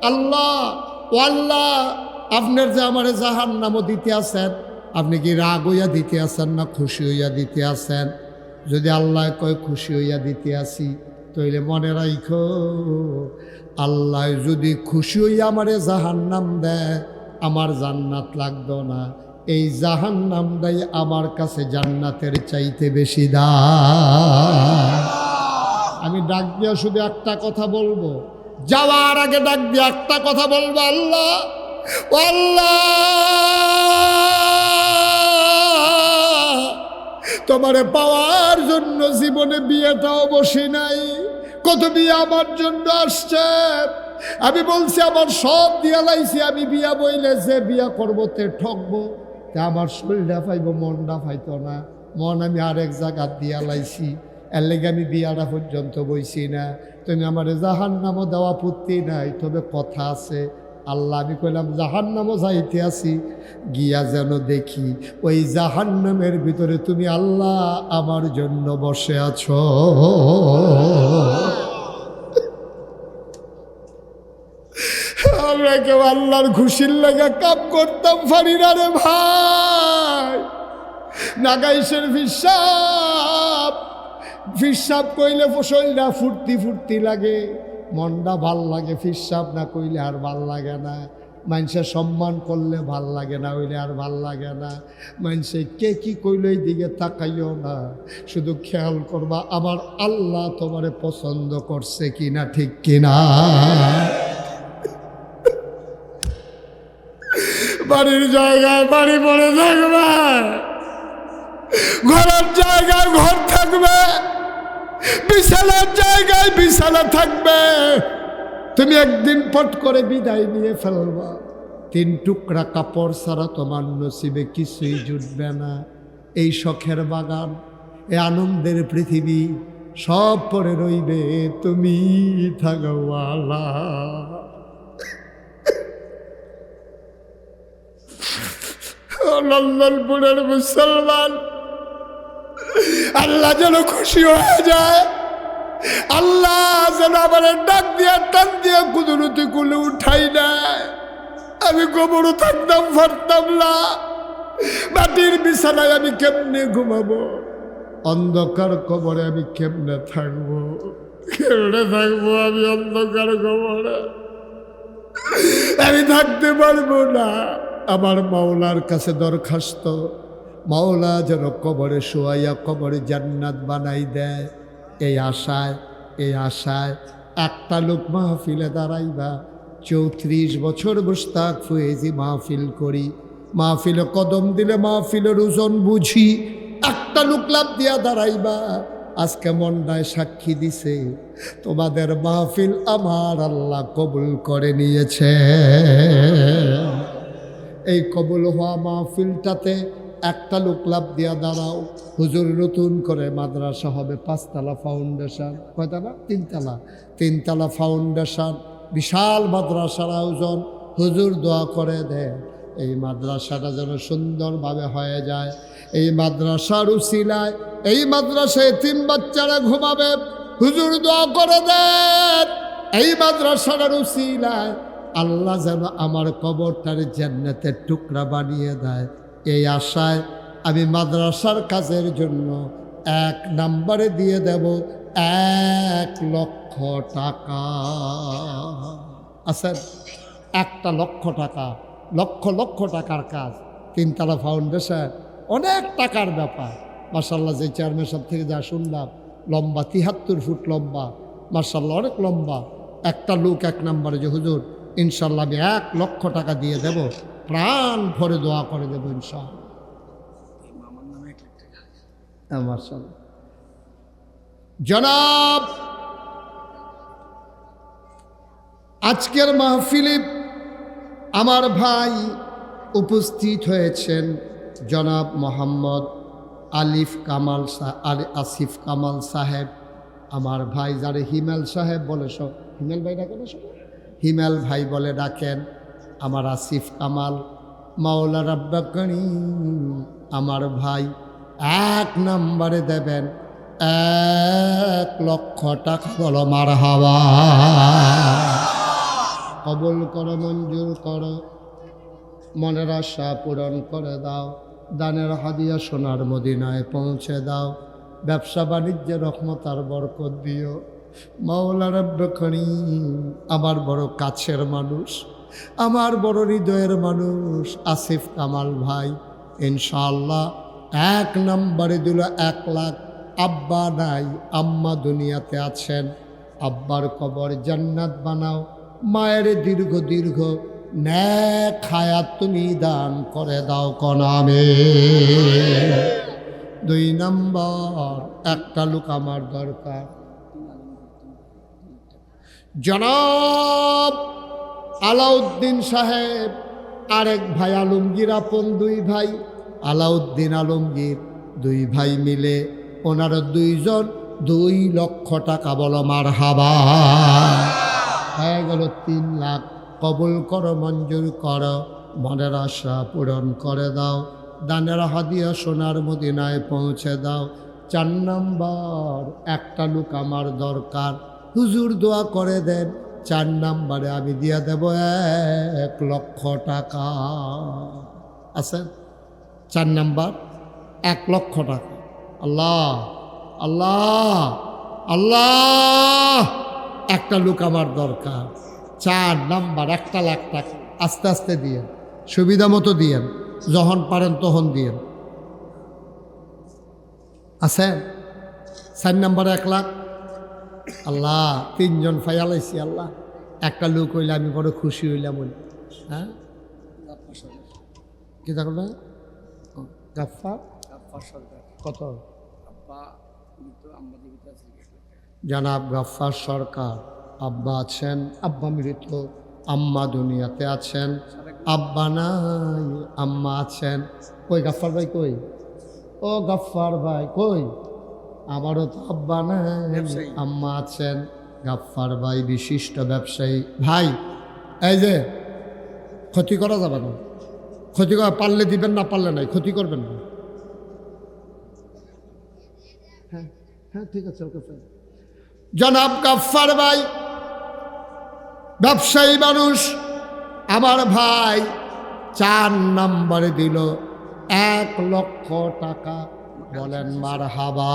আল্লাহ ও আল্লাহ, আপনার যে আমারে জাহান্নামও দিতে আছেন, আপনি কি রাগ হইয়া দিতে আছেন না খুশি হইয়া দিতে আছেন? যদি আল্লাহ কয় খুশি হইয়া দিতে আসি, তইলে মনে রাখো আল্লাহ যদি খুশি হইয়া আমারে জাহান্নাম দেয়, আমার জান্নাত লাগতো না, এই জাহান্নামটাই আমার কাছে জান্নাতের চাইতে বেশি দাম। আমি ডাক দিয়া শুধু একটা কথা বলবো, যাওয়ার আগে ডাক দিয়ে একটা কথা বলবো, আল্লাহ আল্লাহ তোমারে পাওয়ার জন্য জীবনে বিয়েটাও বসে নাই, কত বিয়ে আমার জন্য আসছে, আমি বলছি আমার সব দিয়া লাইছি, আমি বিয়া বইলে যে বিয়া করবো তে ঠকবো, তা আমার শরীরটা পাইব মনটা পাইতো না, মন আমি আরেক জায়গা দিয়া লাইছি, এর লেগে আমি বিয়াটা পর্যন্ত বইছি না, তুমি আমার জাহান্নামও দেওয়া পুত্তি নাই, তবে কথা আছে আল্লাহ, আমি কইলাম জাহান্নামও যাইতে আসি, গিয়া যেন দেখি ওই জাহান্নামের ভিতরে তুমি আল্লাহ আমার জন্য বসে আছো। আমরা কেউ আল্লাহর খুশির লাগা কাম করতাম পারি না রে ভাই। নাগাইশের ফিসাব কইলে ফসলটা ফুর্তি ফুর্তি লাগে, মনটা ভাল লাগে, ফিসাব না কইলে আর ভাল লাগে না, মানুষের সম্মান করলে ভাল লাগে না, হইলে আর ভাল লাগে না, মানুষে কে কি কইল এই দিকে তাকাইও না, শুধু খেয়াল করবা আমার আল্লাহ তোমারে পছন্দ করছে কিনা, ঠিক কিনা। বাড়ির জায়গায় বাড়ি পড়ে থাকবে, ঘরের জায়গায় ঘর থাকবে, বিছানার জায়গায় বিছানা থাকবে, তুমি একদিন পট করে বিদায় নিয়ে ফেলবা, 3 টুকরা কাপড় ছাড়া তোমার নসিবে কিছুই জুটবে না। এই শখের বাগান, এই আনন্দের পৃথিবী সব পরে রইবে, তুমি থাকওয়ালা। লন্ডনপুরের মুসলমান, আল্লাহ যেন খুশি হয়ে যায়, আল্লাহ যেন আমার ডাক দিয়া টান দিয়া কুদরতি কুলে উঠাই নেয়। আমি কবরও থাকতাম পারতাম না, মাটির বিছানায় আমি কেমনে ঘুমাবো, অন্ধকার কবরে আমি কেমনে থাকবো, আমি অন্ধকার কবরে আমি থাকতে পারবো না। আমার মাওলার কাছে দরখাস্ত, মাওলা যেন কবরে শোয়াইয়া কবরে জান্নাত বানাই দেয়। এই আশায় একটা লোক মাহফিলে দাঁড়াইবা, 34 বছর মুশতাক ফয়েজি মাহফিল করি, মাহফিলে কদম দিলে মাহফিলের ওজন বুঝি, একটা লোক লাভ দিয়া দাঁড়াইবা। আজকে মনটায় সাক্ষী দিছে তোমাদের মাহফিল আমার আল্লাহ কবুল করে নিয়েছে। এই কবুল হওয়া মাহফিলটাতে একটা লোক লাভ দিয়া দাঁড়াও, হুজুর নতুন করে মাদ্রাসা হবে, 5 তলা ফাউন্ডেশন, কয়তলা? 3 তলা, 3 তলা ফাউন্ডেশন, বিশাল মাদ্রাসার আয়োজন। হুজুর দোয়া করে দেন এই মাদ্রাসাটা যেন সুন্দরভাবে হয়ে যায়। এই মাদ্রাসার উসিলায় এই মাদ্রাসায় 3 বাচ্চারা ঘুমাবে, হুজুর দোয়া করে দেন এই মাদ্রাসার উসিলায় আল্লাহ যেন আমার কবরটার জান্নাতের টুকরা বানিয়ে দেয়। এই আশায় আমি মাদ্রাসার কাজের জন্য 1 নম্বরে দিয়ে দেব 1 লক্ষ টাকা। আচ্ছা, 1 লক্ষ টাকা, লক্ষ লক্ষ টাকার কাজ, 3 তলা ফাউন্ডেশন, অনেক টাকার ব্যাপার। মাশাআল্লাহ, যে চেয়ারম্যান সাহেব থেকে যা শুনলাম, লম্বা 73 ফুট লম্বা, মাশাআল্লাহ অনেক লম্বা। একটা লোক 1 নম্বরে যে হুজুর ইনশাল্লাহ আমি 1 লক্ষ টাকা দিয়ে দেব, প্রাণ ভরে দোয়া করে দেবো ইনশাআল্লাহ। মাশাআল্লাহ। জনাব, আজকের মাহফিলে আমার ভাই উপস্থিত হয়েছেন, জনাব মোহাম্মদ আসিফ কামাল সাহেব, আমার ভাই যারে হিমেল সাহেব বলে, সব হিমেল ভাই ডাকেন, হিমেল ভাই বলে ডাকেন। আমার আসিফ কামাল মাওলা রাব্বা করিম আমার ভাই 1 নম্বরে দেবেন 1 লক্ষ টাকা। বলো মারহাবা। কবুল করো, মঞ্জুর করো, মনের আশা পূরণ করে দাও, দানের হাদিয়া সোনার মদিনায় পৌঁছে দাও। ব্যবসা বাণিজ্যে রহমত আর বরকত দিও। মাওলা রব্বে করিম, আমার বড় কাছের মানুষ, আমার বড় হৃদয়ের মানুষ আসিফ কামাল ভাই ইনশাআল্লাহ 1 নম্বরে দিল 1 লাখ। আব্বা নাই, আম্মা দুনিয়াতে আছেন, আব্বার কবর জান্নাত বানাও, মায়ের দীর্ঘ দীর্ঘ নেক হায়াত তুমি দান করে দাও কনামে। 2 নম্বর, একটা লোক আমার দরকার, জনাব আলাউদ্দিন সাহেব, আরেক ভাই আলমগীর, আপন 2 ভাই আলাউদ্দিন আলমগীর, 2 ভাই মিলে ওনারা 2 জন 2 লক্ষ টাকা, বলো মারহাবা, হয়ে গেল 3 লাখ। কবুল করো, মঞ্জুর করো, মনের আশা পূরণ করে দাও, দানের হাদিয়া সোনার মদিনায় পৌঁছে দাও। 4 নম্বর, একটা লোক আমার দরকার, হুজুর দোয়া করে দেন। 4 নম্বরে আমি দিয়ে দেব 1 লক্ষ টাকা। আছে 4 নম্বর, 1 লক্ষ টাকা। আল্লাহ আল্লাহ আল্লাহ, একটা লোক আমার দরকার। 4 নম্বর, 1 লাখ টাকা। আস্তে আস্তে দিয়েন, সুবিধা মতো দিয়েন, যখন পারেন তখন দিয়েন। আছে 4 নম্বরে 1 লাখ। আল্লাহ, 3 জন ফাইয়ালাইছি আল্লাহ, একটা লোক হইলে আমি বড় খুশি হইলাম। হ্যাঁ, কি থাকবে? গাফফার সরকার। কত? জনাব গাফফার সরকার, আব্বা আছেন, আব্বা মৃত, আম্মা দুনিয়াতে আছেন, আব্বা নাই, আম্মা আছেন। কই গাফফার ভাই কই? ও গাফফার ভাই কই? আমারও তো আব্বা নাই, আম্মা আছেন। গাফফার ভাই বিশিষ্ট ব্যবসায়ী ভাই। এই যে ক্ষতি করা যাবে না, ক্ষতি করা পারলে দিবেন, না পারলে নাই, ক্ষতি করবেন না। হ্যাঁ হ্যাঁ, ঠিক আছে, ওকে। জনাব গাফফার ভাই ব্যবসায়ী মানুষ, আমার ভাই 4 নম্বরে দিল 1 লক্ষ টাকা। বলেন মারহাবা,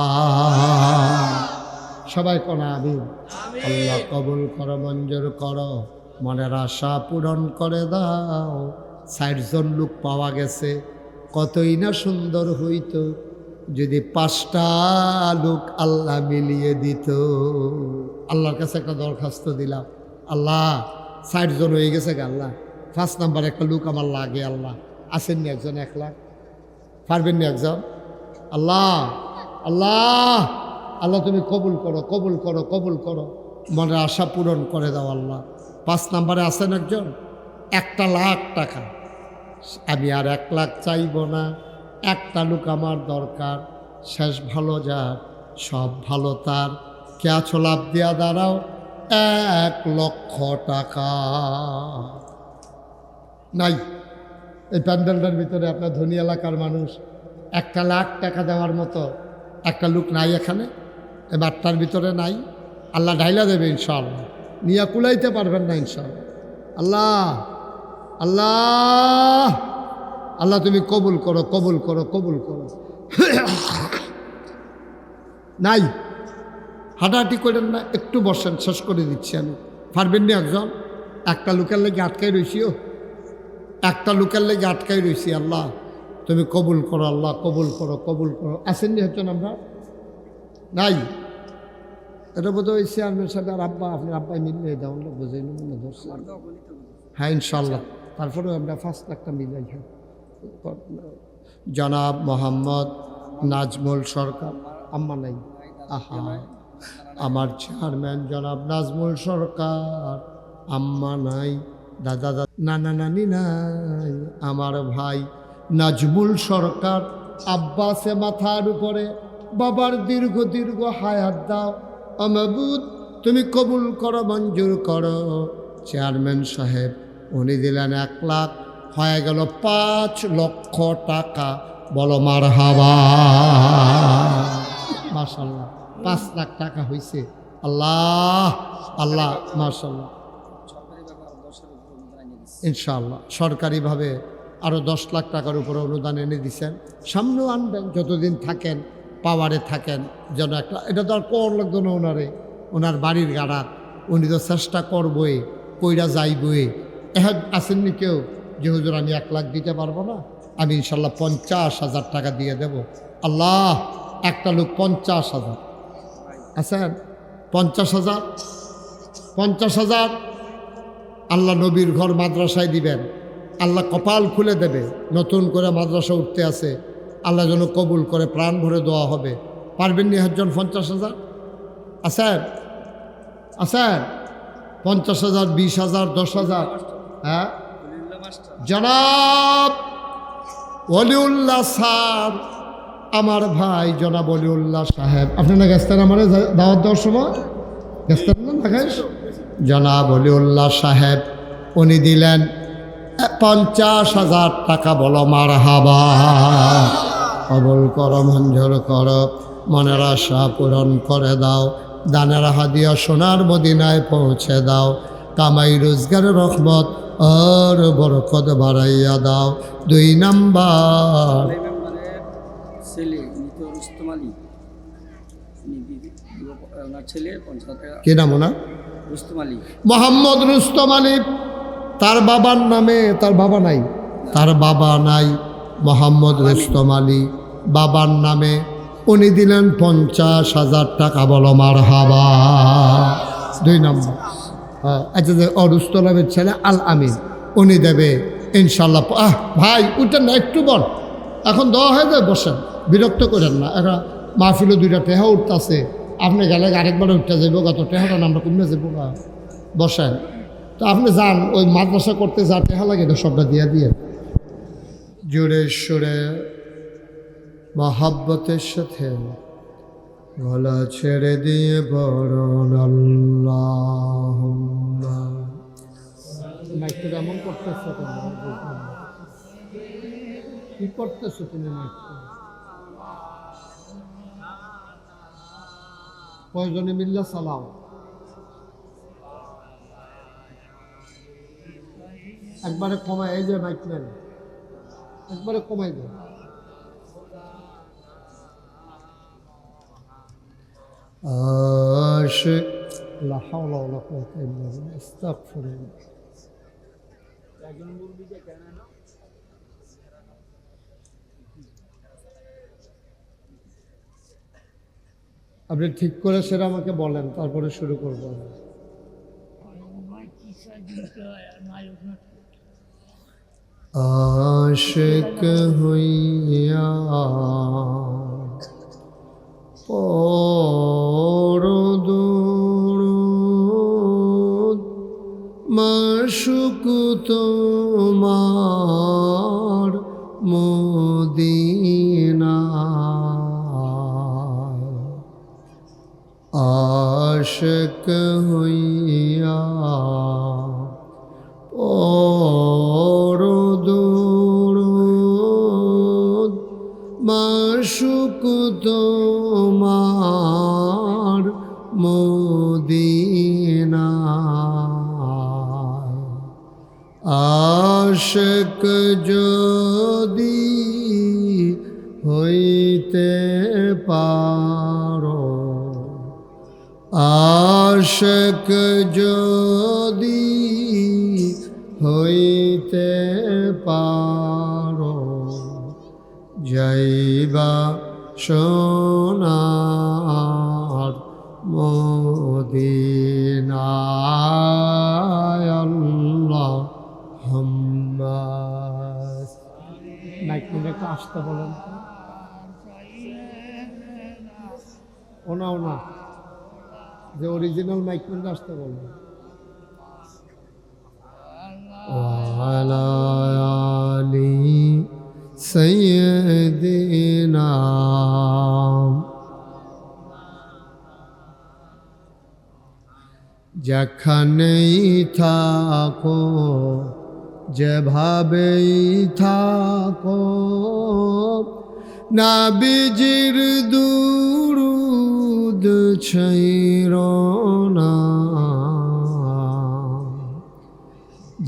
সবাই কোন আমিন। আল্লাহ কবুল করো, মঞ্জুর করো, মনের আশা পূরণ করে দাও। 60 জন লোক পাওয়া গেছে, কতই না সুন্দর হইতো যদি 5টা লোক আল্লাহ মিলিয়ে দিত। আল্লাহর কাছে একটা দরখাস্ত দিলাম, আল্লাহ 60 জন হয়ে গেছে, আল্লাহ 5 নাম্বার একটা লোক আমার লাগে, আল্লাহ আসেননি একজন, 1 লাখ পারবেননি একজন? আল্লাহ আল্লাহ আল্লাহ, তুমি কবুল করো, কবুল করো, কবুল করো, মনের আশা পূরণ করে দাও আল্লাহ। 5 নাম্বারে আছেন একজন, 1 লাখ টাকা। আমি আর 1 লাখ চাইব না, একটা লোক আমার দরকার। শেষ ভালো যার, সব ভালো তার, কে আছো লাভ দিয়া দাঁড়াও, 1 লক্ষ টাকা। নাই এই প্যান্ডেলটার ভিতরে আপনার ধনী এলাকার মানুষ 1 লাখ টাকা দেওয়ার মতো একটা লোক নাই এখানে, এই বাট্টার ভিতরে নাই। আল্লাহ ঢাইলা দেবে ইনশাআল্লাহ, নিয়ে কুলাইতে পারবেন না ইনশাআল্লাহ। আল্লাহ আল্লাহ আল্লাহ, তুমি কবুল করো, কবুল করো, কবুল করো। নাই, হাঁটাহাঁটি করেন না, একটু বসেন, শেষ করে দিচ্ছি আমি। পারবেন না একজন? একটা লোকের লেগে আটকাই রয়েছিও, একটা লোকের লেগে আটকাই রয়েছি। আল্লাহ তুমি কবুল করো, আল্লাহ কবুল করো, কবুল করো। আসেননি হচ্ছেন আমরা? নাই, এটা বোধ হয় চেয়ারম্যান সাহেব আর আব্বা, আপনার আব্বাই মিলিয়ে দেওয়া বুঝাই মনে ধরছে। হ্যাঁ ইনশাল্লাহ, তারপরে আমরা 5 লাখটা মিলাই। হ্যাঁ, জনাব মোহাম্মদ নাজমুল সরকার, আম্মা নাই। আহা, আমার চেয়ারম্যান জনাব নাজমুল সরকার, আম্মা নাই, দাদা নানা নানি নাই। আমার ভাই নাজমুল সরকার, আব্বা সে মাথার উপরে, বাবার দীর্ঘ দীর্ঘ হায়াত দাও। মাবুদ তুমি কবুল করো, মঞ্জুর করো। চেয়ারম্যান সাহেব উনি দিলেন 1 লাখ, হয়ে গেল 5 লক্ষ টাকা। বলো মারহাবা, মাশাআল্লাহ, 5 লাখ টাকা হয়েছে। আল্লাহ আল্লাহ, মাশাআল্লাহ। ইনশাআল্লাহ সরকারিভাবে আরও 10 লাখ টাকার উপরে অনুদান এনে দিচ্ছেন। সামনেও আনবেন, যতদিন থাকেন পাওয়ারে থাকেন, যেন একটা এটা তো আর কর লাগতো না ওনারে, ওনার বাড়ির গাড়াত উনি তো চেষ্টা করবই, কইরা যাইবই। এখন আসেননি কেউ যে হুজুর আমি 1 লাখ দিতে পারবো না, আমি ইনশাল্লাহ 50,000 টাকা দিয়ে দেব। আল্লাহ, একটা লোক 50,000 আছেন, 50,000 50,000 আল্লাহ নবীর ঘর মাদ্রাসায় দিবেন, আল্লাহ কপাল খুলে দেবে, নতুন করে মাদ্রাসা উঠতে আছে, আল্লাহ যেন কবুল করে, প্রাণ ভরে দেওয়া হবে। পারবেন নি একজন 50,000 আছেন? আছেন? 50,000, 20,000, 10,000? হ্যাঁ, জনাব ওলিউল্লাহ স্যার, আমার ভাই জনাব ওলিউল্লাহ সাহেব, আপনি না গেছেন আমার দাওয়াত দেওয়ার সময়? গেছেন না দেখাইস? জনাব ওলিউল্লাহ সাহেব উনি দিলেন 50,000 টাকা। বলো মারহাবা। কবুল করো, মঞ্জুর করো, মনের আশা পূরণ করে দাও, দানের হাদিয়া সোনার মদিনায় পৌঁছে দাও, কামাই রোজগারের রহমত আর বরকত বাড়াইয়া দাও। 2 নাম্বার কি নাম ওনার? মোহাম্মদ রুস্তম আলী। তার বাবার নামে, তার বাবা নাই, তার বাবা নাই, মোহাম্মদ রুস্তম আলী বাবার নামে উনি দিলেন 50,000 টাকা। বলো মারহাবা। 2 নম্বর আচ্ছা, যে রুস্তম আলীর ছেলে আল আমিন উনি দেবে ইনশাল্লাহ। ভাই উঠেন না, একটু বল, এখন দেওয়া হয়ে যায়, বসেন, বিরক্ত করেন না। এখন মাহফিলও 2টা টেহা উঠতেছে, আপনি গেলে আরেকবার উঠতে যাবো, গত টেহাটা আমরা কমে যাবো। বসেন, তো আপনি যান, ওই মাদ্রাসা করতে যা টেহা লাগে তো সবটা দিয়ে দিয়ে জোরে সোরে মহাব্বতের সাথে গলা ছেড়ে দিয়ে বরণ আল্লাহুম্মা। মাইকটা এমন করতেছ কেন? কি করতেছ তুমি? মাইকটা কয়জনে মিল্লা চালাও? একবারে কমাই, এই যে মাইক নেন, একবারে কমাই দেন। আশিক লা হাওলা ওয়ালা কুওয়াতা ইল্লা বিল্লাহ, আস্তাগফিরুল্লাহ। আপনি ঠিক করে সেটা আমাকে বলেন, তারপরে শুরু করবো। আশিক হইয়া পরদুরুদ মাশুক তোমার মদিনা। আশিক হইয়া পরদুরুদ মাশুক তোমার মদিনা। আশিক যদি হইতে পারো, আশিক যদি হইতে পারো, যাইবা সোনার মদিনায়। আল্লাহুম্মা। মাইক নিয়ে একটু আসতে বলেন। ওনা ওনা যে অরিজিনাল মাইক নিয়ে আসতে বলেন। ওয়ালা আলি সাইয়্যিদিনা। যেখানেই থাকো, যেভাবেই থাকো, নবীজির দুরূদ ছাইরো না।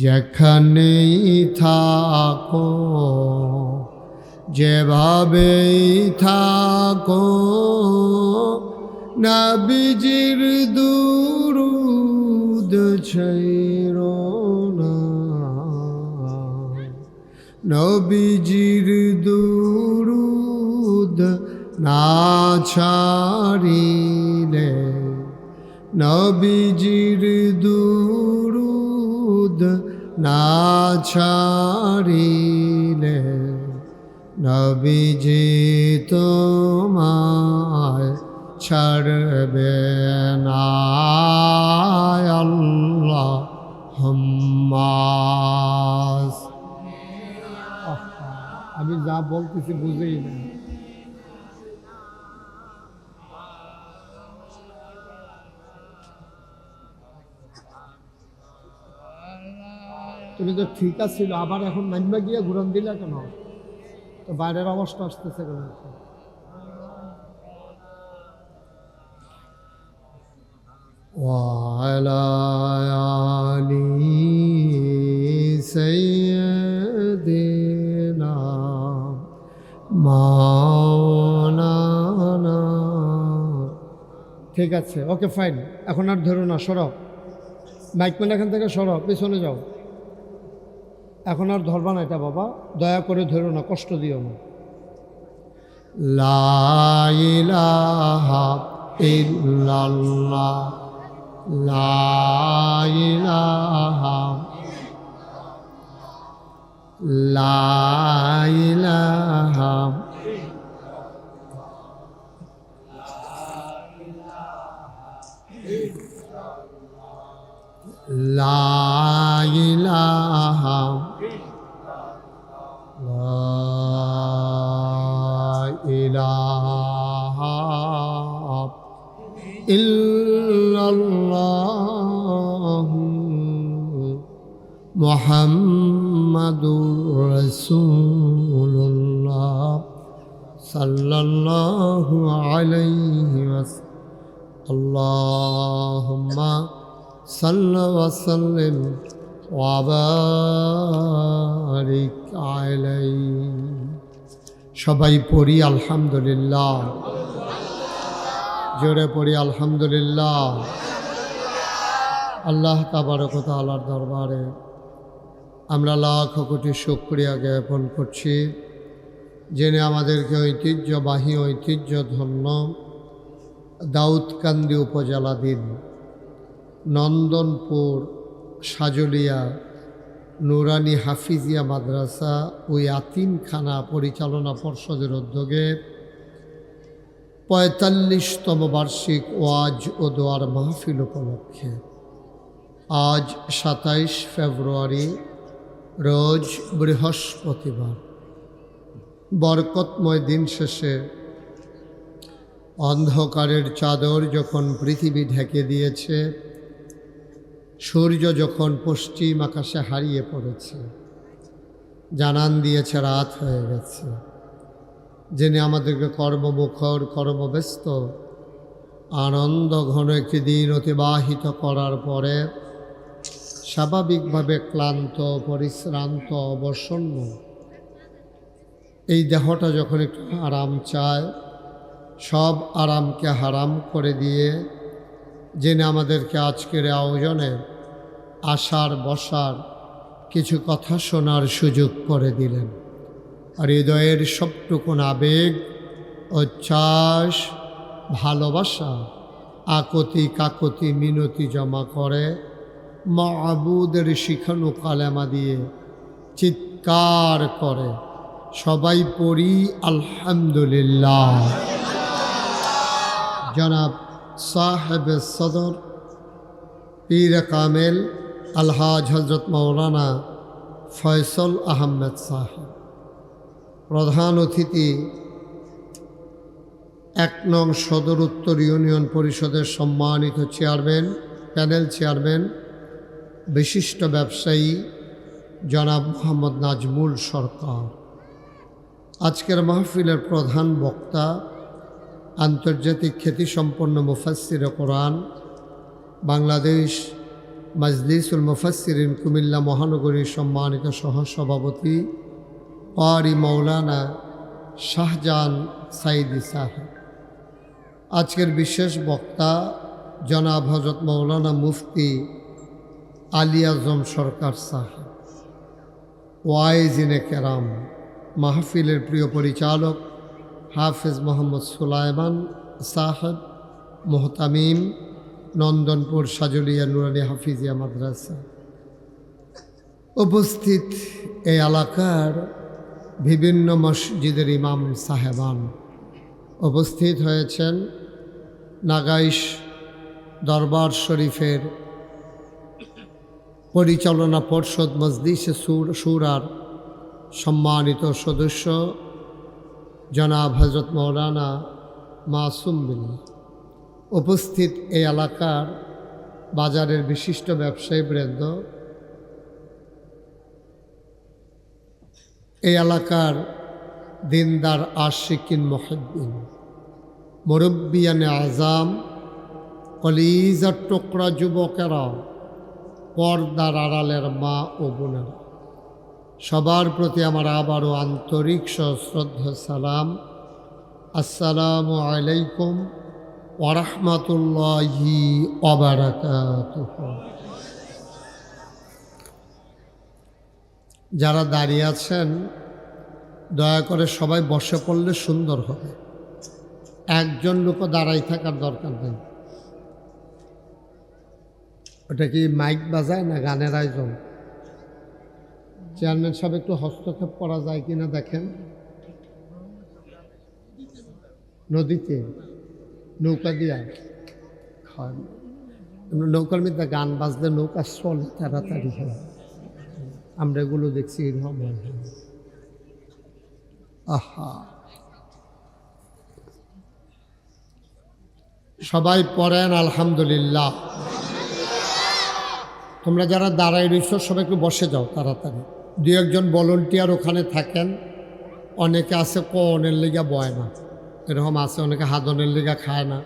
যেখানেই থাকো, যেভাবেই থাকো নবীজির দুরূদ ছাইরো না, নবীজির দুরূদ না ছাড়িলে, নবীজির দুরূদ না ছাড়িলে নবীজি তোমায় ছাড়বে না। আল্লাহুম্মা। আমি যা বলতেছি বুঝেই না। তুমি তো ঠিক আছিল, আবার এখন নাইমা গিয়ে ঘুরন দিলা কেন? তো বাইরের অবস্থা আসতেছে কেন? وعلى آل سيدنا مولانا। ঠিক আছে, ওকে ফাইন। এখন আর ধরো না, সরো বাইক মেলে এখান থেকে, সরো পেছনে যাও। এখন আর ধরবা না এটা বাবা, দয়া করে ধরো না, কষ্ট দিও না। লা ইলাহা ইল্লাল্লাহ, লা ইলাহা, লা ইলাহা, লা ইলাহা, লা ইলাহা ইল্লাল্লাহ মুহাম্মাদুর রাসূলুল্লাহ সাল্লাল্লাহু আলাইহি ওয়াসাল্লাম। আল্লাহুম্মা সাল্লি ওয়া সাল্লিম ওয়া বারিক আলাইহি। সবাই পড়ি আলহামদুলিল্লাহ, জোরে পড়ি আলহামদুলিল্লাহ। আল্লাহ তাবারক ওয়া তাআলার দরবারে আমরা লাখ কোটি শুকরিয়া জ্ঞাপন করছি, যিনি আমাদেরকে ঐতিহ্যবাহী ঐতিহ্যধন্য দাউদকান্দি উপজেলাধীন নন্দনপুর সাজলিয়া নুরানি হাফিজিয়া মাদ্রাসা ও ইয়াতিমখানা পরিচালনা পর্ষদের উদ্যোগে ৪৫তম বার্ষিক ওয়াজ ও দোয়ার মাহফিল উপলক্ষে আজ ২৭ ফেব্রুয়ারি রোজ বৃহস্পতিবার বরকতময় দিন শেষে অন্ধকারের চাদর যখন পৃথিবী ঢেকে দিয়েছে, সূর্য যখন পশ্চিম আকাশে হারিয়ে পড়েছে, জানান দিয়েছে রাত হয়ে গেছে, যিনি আমাদেরকে কর্মমুখর কর্মব্যস্ত আনন্দ ঘন একটি দিন অতিবাহিত করার পরে স্বাভাবিকভাবে ক্লান্ত পরিশ্রান্ত অবসন্ন এই দেহটা যখন একটু আরাম চায়, সব আরামকে হারাম করে দিয়ে যিনি আমাদেরকে আজকের আয়োজনে আসার বসার কিছু কথা শোনার সুযোগ করে দিলেন। আর হৃদয়ের সবটুকুন আবেগ, উচ্ছ্বাস, ভালোবাসা, আকতি কাকতি মিনতি জমা করে মাবুদের শিখানো কালেমা দিয়ে চিৎকার করে সবাই পড়ি আলহামদুলিল্লাহ। জনাব সাহেব সদর পীর কামেল আলহাজ হজরত মৌলানা ফয়সল আহমেদ সাহেব, প্রধান অতিথি ১ নং সদর উত্তর ইউনিয়ন পরিষদের সম্মানিত চেয়ারম্যান, প্যানেল চেয়ারম্যান, বিশিষ্ট ব্যবসায়ী জনাব মোহাম্মদ নাজমুল সরকার। আজকের মাহফিলের প্রধান বক্তা আন্তর্জাতিক খ্যাতিসম্পন্ন মুফাসসিরে কোরআন, বাংলাদেশ মাজলিসুল মুফাসসিরিন কুমিল্লা মহানগরীর সম্মানিত সহসভাপতি ক্বারি মাওলানা শাহজাহান সাইদি সাহেব। আজকের বিশেষ বক্তা জনাব হযরত মৌলানা মুফতি আলী আজম সরকার সাহেব, ওয়াইজিনে কেরাম। মাহফিলের প্রিয় পরিচালক হাফেজ মোহাম্মদ সুলাইমান সাহেব, মোহতামিম, নন্দনপুর সাজুলিয়া নুরানি হাফিজিয়া মাদ্রাসা। উপস্থিত এই এলাকার বিভিন্ন মসজিদের ইমাম সাহেবান উপস্থিত হয়েছেন। নাগাইশ দরবার শরীফের পরিচালনা পর্ষদ মজলিসে শুরার সম্মানিত সদস্য জনাব হযরত মৌলানা মাসুম বিল্লাহ। উপস্থিত এই এলাকার বাজারের বিশিষ্ট ব্যবসায়ী বৃন্দ, এই এলাকার দিনদার আশিকিন মুহিব্বিন, মুরব্বিয়ানে আজাম, কলিজার টুকরা যুবকেরা, পর্দার আড়ালের মা ও বোনেরা, সবার প্রতি আমার আবারও আন্তরিক সশ্রদ্ধা সালাম। আসসালামু আলাইকুম ওয়া রাহমাতুল্লাহি ওয়া বারাকাতুহু। যারা দাঁড়িয়ে আছেন দয়া করে সবাই বসে পড়লে সুন্দর হবে। একজন লোকও দাঁড়াই থাকার দরকার নেই। ওটা কি মাইক বাজায় না গানের আয়োজন? চেয়ারম্যান সাহেব একটু হস্তক্ষেপ করা যায় কিনা দেখেন। নদীতে নৌকা দিয়া নৌকার মধ্যে গান বাজলে নৌকা চলে তাড়াতাড়ি হয়। আমরা এগুলো দেখছি এরকম। আহা, সবাই পড়েন আলহামদুলিল্লাহ। তোমরা যারা দাঁড়াই রয়েছ সবাই একটু বসে যাও তাড়াতাড়ি। দু একজন ভলান্টিয়ার ওখানে থাকেন। অনেকে আছে কনের লিগা বয় না, এরকম আছে। অনেকে হাদনের লিগা খায় না,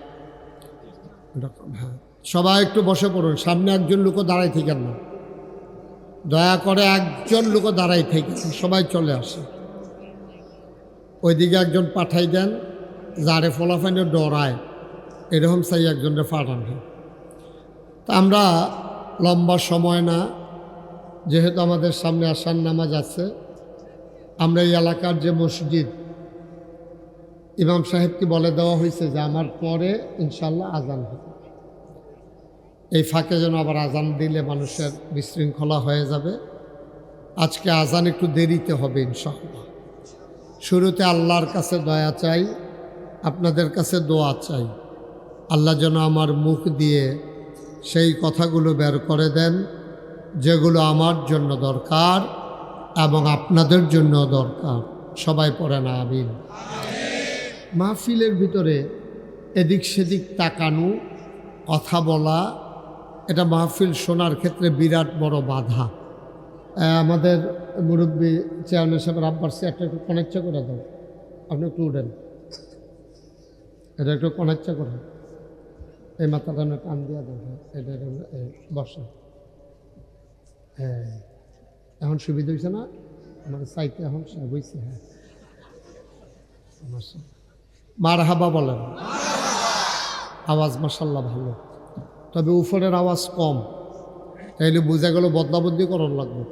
এরকম। হ্যাঁ, সবাই একটু বসে পড়ুন। সামনে একজন লোকও দাঁড়াই থাকেন না, দয়া করে একজন লোকও দাঁড়াই থাকেন, সবাই চলে আসে। ওইদিকে একজন পাঠাই দেন, যারে ফলাফাইনে ডরায় এরকম চাই একজনকে পাঠান। তা আমরা লম্বা সময় না, যেহেতু আমাদের সামনে আসার নামাজ আছে, আমরা এই এলাকার যে মসজিদ, ইমাম সাহেবকে বলে দেওয়া হয়েছে যে আমার পরে ইনশাল্লাহ আজান হবে। এই ফাঁকে যেন আবার আজান দিলে মানুষের বিশৃঙ্খলা হয়ে যাবে। আজকে আজান একটু দেরিতে হবে ইনশাল্লাহ। শুরুতে আল্লাহর কাছে দয়া চাই, আপনাদের কাছে দোয়া চাই। আল্লাহ যেন আমার মুখ দিয়ে সেই কথাগুলো বের করে দেন যেগুলো আমার জন্য দরকার এবং আপনাদের জন্য দরকার। সবাই পড়েন আমিন। মাহফিলের ভিতরে এদিক সেদিক তাকানো, কথা বলা, এটা মাহফিল শোনার ক্ষেত্রে বিরাট বড় বাধা। আমাদের মুরব্বী চেয়ারম্যান সাহেবের আব্বার চেয়ারটা একটু কনেকচা করে দাও। আপনি একটু উঠেন, এটা একটু কনেকচা করেন। এই মাথাটা টান দিয়া দেন। এটা বসা। হ্যাঁ, এখন সুবিধা হয়েছে না? আমার চাইতে এখন হয়েছে। হ্যাঁ, মারহাবা বলেন। আওয়াজ মাশাল্লাহ ভালো, তবে উপরের আওয়াজ কম, তাইলে বোঝা গেল বদলাবদলি করার লাগবে।